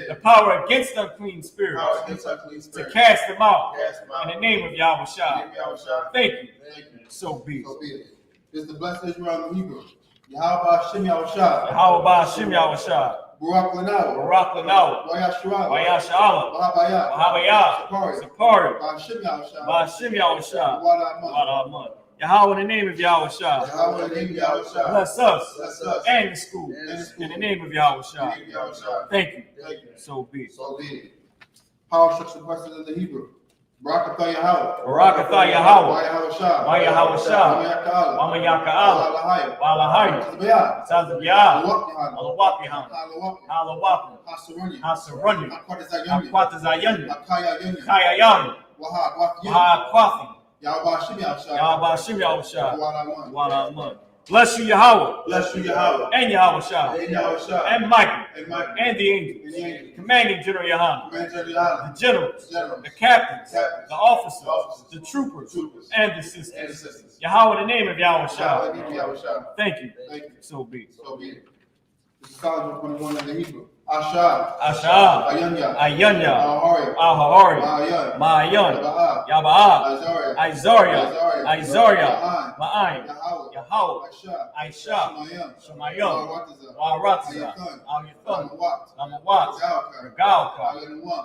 The power against unclean spirits. To cast them out. In the name of Yahweh Shah. Thank you. So be it. This is the blessed Israel in Hebrew. Yahweh Hashem Yahushua. Yahweh Hashem Yahushua. Barak Lanaw. Wayashalam. Wahabayah. Sapari. Ba'ashem Yahushua. Wadaman. Yahweh, in the name of Yahweh Shah. Bless us and the school. In the name of Yahweh Shah. Thank you. So be it. Power structure questions in the Hebrew. Barakatha Yahweh. Barakatha Yahweh. YAHANNA. YAHANNA. Mama Yaka'ala. Walahaya. Tazabiyah. Alawap Yahanna. Alawap. Hasarunyi. Hakwatazayanya. Kayayanya. Wahakwathi. Yahweh Shimyausha. Wala. Bless you, Yahweh. Bless you, Yahweh. And Yahweh Shah. And Yahweh Shah. And Michael. And Michael. And the angels. Commanding General Yahanna. The generals. The captains. The officers. The troopers. And the sisters. Yahweh, the name of Yahweh Shah. Thank you. So be it. So be it. This is Psalm 21 in the Hebrew. Asha. Ayanya. Ahari. Ahari. Ma'ayan. Yaba'a. Izaria. Ma'ayin. Yahweh. I.S.U.P.K. Shemayim. Waratiza. Al-Yathun. Namawat. Regalka.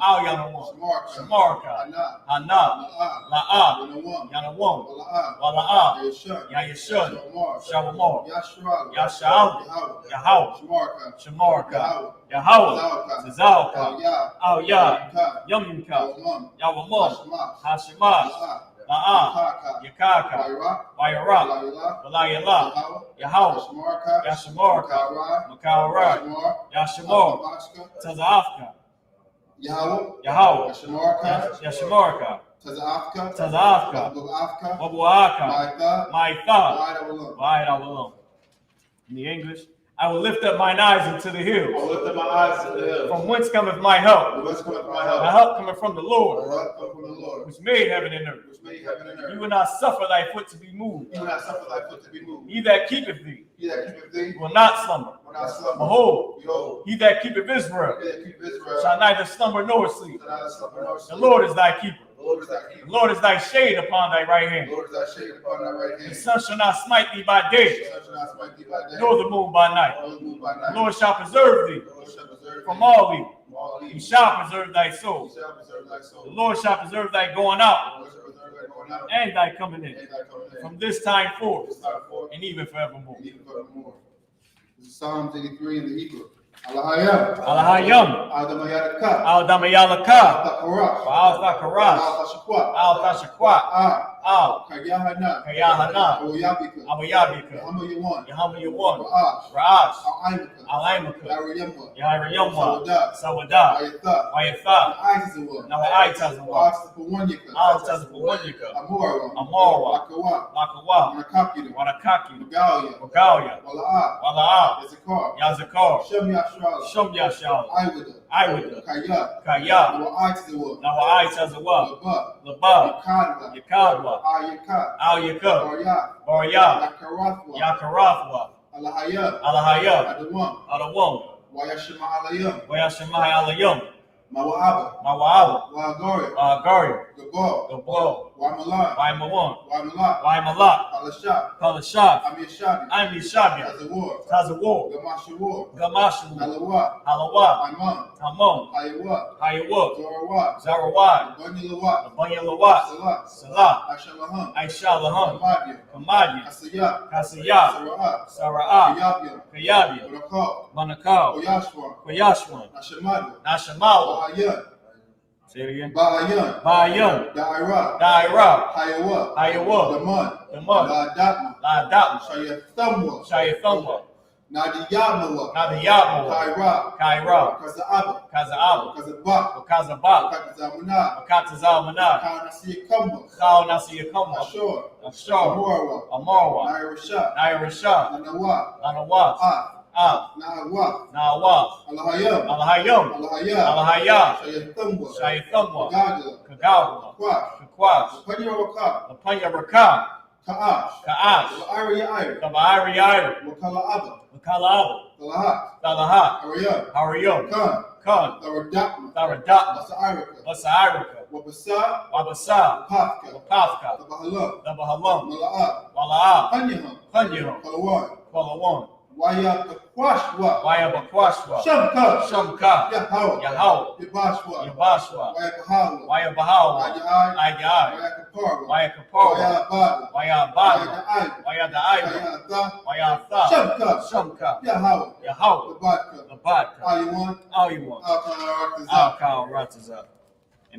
Al-Yanawam. Shamarka. Hana. La'ab. Yanawam. Wala'ab. Yayashun. Shalom. Yasha'al. Yahweh. Shamarka. Yahweh, Zazalka, Al-Ya, Yumka, Yawamum, Hashimah, La'ah, Yakaka, Wayara, Walayala, Yahweh, Yashamarka, Makawarak, Yashamor, Tazafka, Yahweh, Yashamarka, Tazafka, Wabuaka, Maitha, Wide Awalum. In the English, I will lift up mine eyes into the hills. I will lift up my eyes to the hills. From whence cometh my help? From whence cometh my help? My help cometh from the Lord, My help cometh from the Lord, which made heaven and earth. which made heaven and earth. You will not suffer thy foot to be moved. You will not suffer thy foot to be moved. He that keepeth thee He that keepeth thee will not slumber. will not slumber. Behold, Behold, he that keepeth Israel he that keepeth Israel shall neither slumber nor sleep. shall neither slumber nor The sleep. Lord is thy keeper. The Lord is thy keeper. The Lord is thy shade upon thy right The hand. Lord is thy shade upon thy right hand. The sun shall not smite thee by day, The sun shall not smite thee by day, nor the moon by night. nor the moon by The night. Lord shall preserve thee The Lord shall preserve from thee all evil. from all He evil. shall preserve thy He soul. shall preserve thy soul. The Lord shall preserve thy going The out Lord shall preserve thy going out and thy coming in, and thy coming in. from this time forth This time forth and even forevermore. and even forevermore. This is Psalms 83 in the Hebrew. Alahayam. Alahayam. Adamayadaka. Al-Damayalaka. Al-Takaras. Al-Thakaras. Al-Tashakwa. Al-Tashakwa. Ah. Al. Kayahana. Kayahana. Al-Yabika. Abayabika. Yahamu Yahamu Ra'ash. Ra'ash. Al-Aimaka. Al-Aimaka. Yariyamwa. Yairiyamwa. Sawada. Ayatha. Wayatha. Aizawa. Nawa'aitazawa. Astapawanyaka. Al-Tazapawanyaka. Amora. Amora. Lakawa. Lakawa. Manakapida. Warakaki. Magalia. Wagalia. Wala'a. Wala'a. Yazakar. Yazakar. Shem Yashral. Shumyashal. Iwada. Iwada. Kaya. Kaya. Wa'aitazawa. Nawa'aitazawa. Laba. Laba. Yakadwa. Yakadwa. Ayaka. Al-Yakub. Arya. Barya. Yakarathwa. Yakarathwa. Alahaya. Alahaya. Adawam. Adawam. Wayashima alayam. Wayashimai alayum. Mawa'aba. Mawa'aba. Wa'agari. Gari. Gabal. Gabal. Wa'malan. Waimawan. Wa'malak. Waimalak. Alashab. Kalashab. Amishabi. Ami Shabia. Tazawar. Tazawar. Gamashawar. Gamashu. Nalawa. Halawa. Amon. Hamon. Hayawa. Hayawa. Zorawat. Zarawad. Banyalawa. Banyalawat. Salat. Salah. Ashalaham. Aishalaham. Kamadia. Kamadi. Asayat. Kasiyah. Sara'at. Sara'ah. Kayabya. Kayabia. Barakal. Manakal. Oyashwa. Koyashwan. Ashamadu. Nashamawa. Ba'ayan. Say it again. Ba'ayan. Bayan. Da'ira. Daira. Hayawa. Hayawa. Daman. Daman. La'adatma. La'adatma. Shayathamwa. Shayathamwa. Nadiyamawa. Nadiyamawa. Kaira. Kaira. Kaza'aba. Kaza'aba. Kazabak. Kazabak. Kazamuna. Katazalmanah. Kanasiyakamba. Khal Nasiyakamba. Ashur. Ashar. Amorwa. Amarwa. Nairasha. Nairashah. Nanawa. Anawas. Ah. Na'awa. Nawas. Alahayam. Alahayam. Alahaya. Alahaya. Shayathamwa. Shayathamwa. Gagala. Kagawa. Kwash. Kakwas. Panyawaka. Lapanya Raka. Ka'ash. Ka'ash. La'ariya Ira. Kabairi Iri. Wakala'aba. Makala'aba. Talahat. Talahat. Ariyam. Hariyam. Khan. Khan. Tharadakma. Tharadatma. Masa'irika. Basairika. Wabasa. Wabasa. Pafka. Wapafka. Tabahalam. Dabahalam. Mala'a. Wala'ah. Panyaham. Panyaham. Kalawan. Kwalawan. Wayabakwashwa. Wayabakwashwa. Shamka. Shamka. Yahawa. Yahawa. Yabashwa. Yabashwa. Wayabahawa. Wayabahawa. Ayai. Ayai. Wayakaparwa. Wayakaparwa. Wayabada. Wayabada. Wayada'ai. Wayada'aiba. Wayatha. Wayatha. Shamka. Shamka. Yahawa. Yahawa. Labadka. Labadka. All you want. All you want. Al-Khan Al-Kal Ratazah.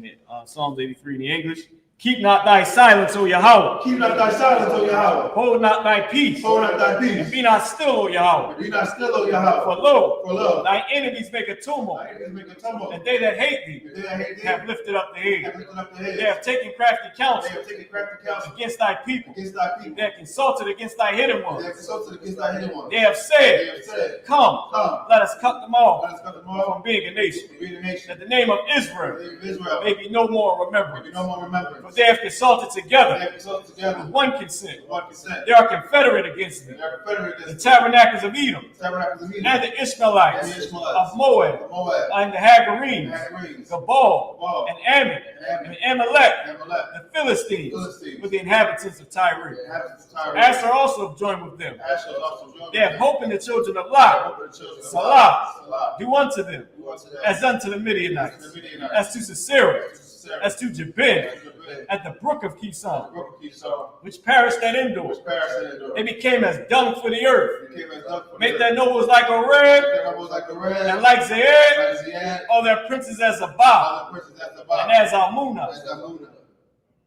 in Psalms 83 in the English. Keep not thy silence, O Yahweh. Keep not thy silence, O Yahweh. Hold not thy peace. Hold not thy peace. And be not still, O Yahweh. Be not still, O Yahweh. For lo, lo, thy enemies make a tumult. Thy enemies make a tumult. And they that hate thee They that hate thee have lifted up the head. have lifted up the head. They have taken crafty counsel They have taken crafty counsel against thy people. against thy people. They have consulted against thy hidden They have ones. consulted against thy hidden ones. They have They said, have said, Come, Come, let us cut them off let us cut them off from being a nation, from being a nation. that the name of The Israel name of Israel may be no more may be remembered. no more remembrance. For they have consulted They together have consulted together with one consent. with one consent. They are confederate against They me. are confederate The against tabernacles of Edom, the tabernacles of Edom and the Ishmaelites and the Ishmaelites of Moab, of Moab and the and Hagarenes, Hagarenes, Gabal, Gabal, and Ammon, and and Amalek, and Amalek, the Philistines, Philistines, with the inhabitants of Tyre. the inhabitants of Tyre. Asher also joined with them. Asher is also joined They have with hope in the children of them. Lot. Hope in the children of Salah. Lot. Salah. Do unto them Do unto them as unto the Midianites, as the Midianites, as to Sisera, as to Sisera, as to Jabin, as to Jabin, at the brook of the Kison, brook of Kison, which perished at Endor. which perished in Endor. They became as dung for the earth. Became as dung for Make the their earth. nobles like a red, Their nobles like the red, and like Zaid, like Ziad, all their princes as Zabah, all the princes at the and bottom, as Almunah, as Amunah,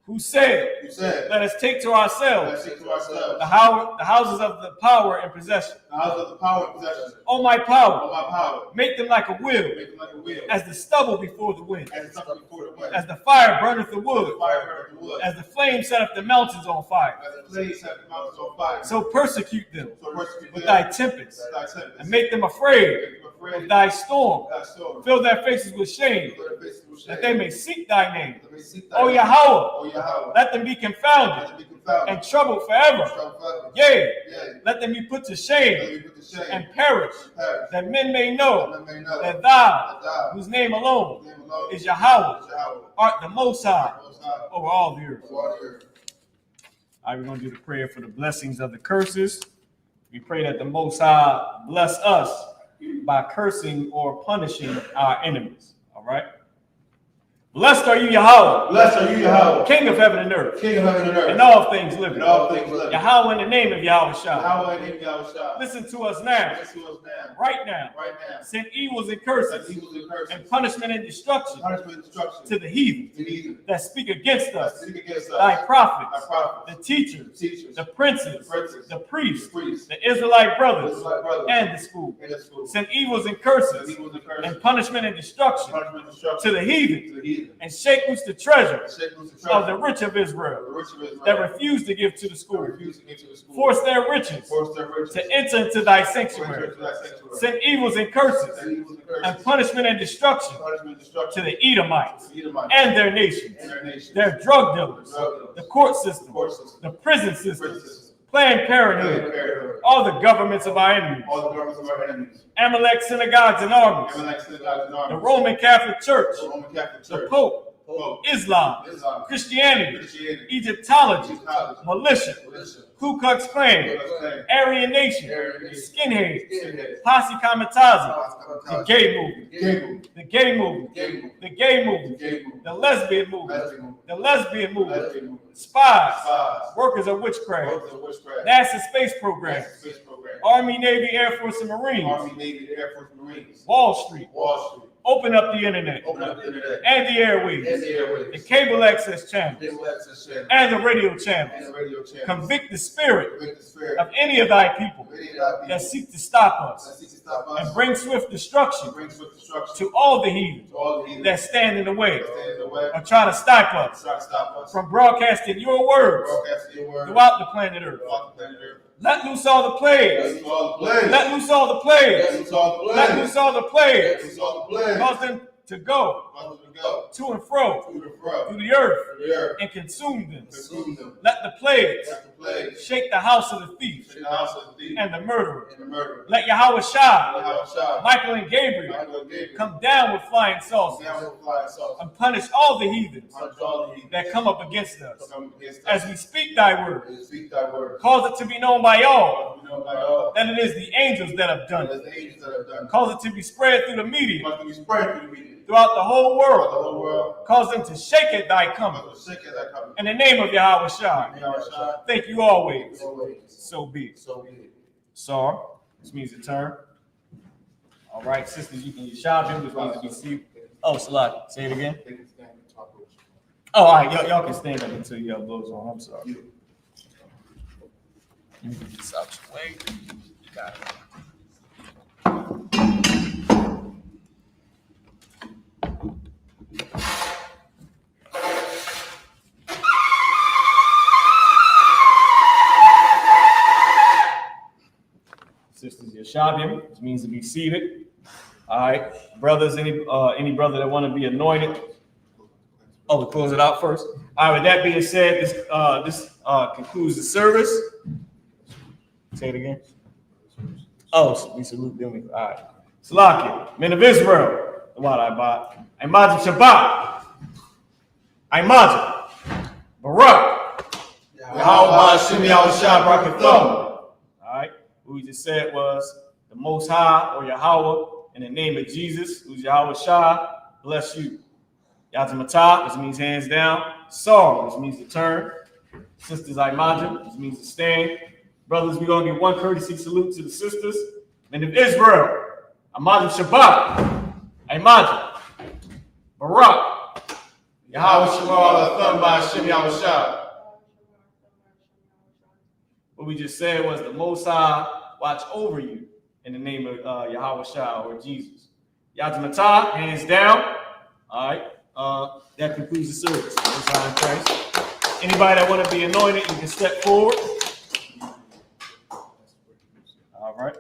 who said, who said, Let us take to let us ourselves seek to ourselves the houses of the power and possession. the house of the power and possession. O my All power, my power, make them like a wheel, make them like a wheel, as the stubble before the wind, as something before the wind, as the fire burneth the wood, fire burneth the wood, as the flame set up the mountains on fire. as the flames set the mountains on fire. So persecute them So persecute with them thy tempests, with thy tempest, and make them afraid make them afraid of thy storm. of thy sword. Fill their faces with shame, Fill their faces with that shame, they may seek thy name. that they may seek thy O name. Yahweh, O Yahweh, let them be let confounded them be confounded and troubled forever. troubled forever. Yea, Yea, let them be put to let shame them be put to shame and perish, and perish, that men may know that men may know that thou, that thou, whose name alone name alone, is Yahweh, is Yahweh, art the Most High Most High, over all the earth. over all the earth. All right, we're going to do the prayer for the blessings of the curses. We pray that the Most High bless us by cursing or punishing our enemies. All right? Blessed are you, Yahweh, Blessed are you, Yahweh, King of heaven and earth, King of heaven and earth, and all things living. and all things living. Yahweh, in the name of Yahweh Shah. Yahweh, in the name of Yahweh Shah. Listen to us now, Listen to us now, right now. right now. Send evils and Send curses evils and curses, and punishment and destruction punishment and destruction to the heathen to the heathen that speak against that us, speak against thy us, prophets, thy prophets, the teachers, the teachers, the princes, the princes, the priests, the priests, the Israelite brothers, Israelite brothers, and the school. and the school. Send evils and Send curses evils and curses, and punishment and destruction punishment and destruction to the heathen, to the heathen, and shake loose the treasure and shake loose the of the treasure rich of of the Israel rich of Israel, that refuse to give to the that school. refuse to give to the school, Force their riches force their riches to enter into thy to enter sanctuary. into thy sanctuary. Send evils and curses Send evils and curses, and punishment and destruction punishment and to destruction the Edomites to the Edomites and their nations, and their nations, their drug dealers, drug dealers, the court system, the court system, the prison the prison system, system, Planned Planned Parenthood, Parenthood, all the governments of our enemies, all the governments of our enemies, Amalek synagogues and armies, Amalek synagogues and armies, the Roman Catholic Church, the Roman Catholic the Church, Pope, Pope, Islam, Islam, Christianity, Christianity, Egyptology, Egyptology, militia, militia, Ku Klux Klan, Aryan Nation, Aryan Nation, skinheads, skinheads, Posse Kamikaze, the gay movement, gay movement, the gay movement, gay movement, the gay movement, gay movement, the lesbian movement, lesbian movement, the lesbian movement, lesbian movement, spies, spies, workers of witchcraft, workers of witchcraft, NASA space program, space program, Army, Navy, Air Force, and Marines, Army, Navy, Air Force, Marines, Wall Street, Wall Street, open up the internet open up the internet, and the and airwaves, the the airwaves, cable access channels, cable access channel, and the radio and channels. the radio channel. Convict the spirit Convict the spirit of any of thy people of any of thy people that seek to stop us that seek to stop us and bring swift destruction and bring swift destruction to all the heathen to all the heathen that stand in the way that stand in the way, or try to stop us try to stop us from broadcasting your words broadcasting your word throughout the planet Earth. throughout the planet Earth. Let loose all the Let plagues. loose all the plagues. Let loose all the Let plagues. loose all the Let plagues. loose all the Let plagues. loose all the plagues. Cause them to go Cause them to go to and fro to and fro through the earth through the earth. and consume them. Consume them. Let the plagues Let the plagues shake the house of the thief shake the house of the thief and the murderer. and the murderer. Let Yahweh Shah, Yahweh Shah, Michael and Gabriel Michael and Gabriel, come down with flying saucers down with flying saucers. and punish all the heathens Punish all the heathen that come up against us. come against us. As we speak thy word, And speak thy word. cause it to be known by all We know by all that it is the angels that have done that it. the angels that have done it. Cause it to be spread through the media Must be spread through the media. throughout the whole Throughout world. the whole world. Cause them to shake at thy coming. Must be shaken that coming. In the name of Yahweh Shah, Yahweh Shah, thank you always. always. So be it. So be it. Sar, this means a turn. All right, sisters, you can use Shabim, which means to be seated. Oh, Salah, say it again. Take this game and talk. Oh, all right, y'all can stand up until y'all blows on. I'm sorry. Let me get this out your way. Got it. Sisters, Yashabim, which means to be seated. All right, brothers, any brother that want to be anointed. Oh, we close it out first. All right, with that being said, this concludes the service. Say it again. Oh, we salute them. All right. Salakia, men of Israel, what I bought. I.S.U.P.K. Shabbat. I.S.U.P.K. Barak. Yahweh Hashem Yahweh Shabbat. All right. What we just said was the Most High or Yahweh in the name of Jesus, who's Yahweh Shah, bless you. Yatamata, which means hands down. Sar, which means to turn. Sisters I.S.U.P.K, which means to stand. Brothers, we're going to give one courtesy salute to the sisters. Men of Israel, I.S.U.P.K. Shabbat. I.S.U.P.K. Barak. Yahweh Shabbat, Thumb by Hashem Yahweh Shah. What we just said was the Most High watch over you in the name of Yahweh Shah or Jesus. Yatamata, hands down. All right. That concludes the service. Most High in Christ. Anybody that want to be anointed, you can step forward. All right.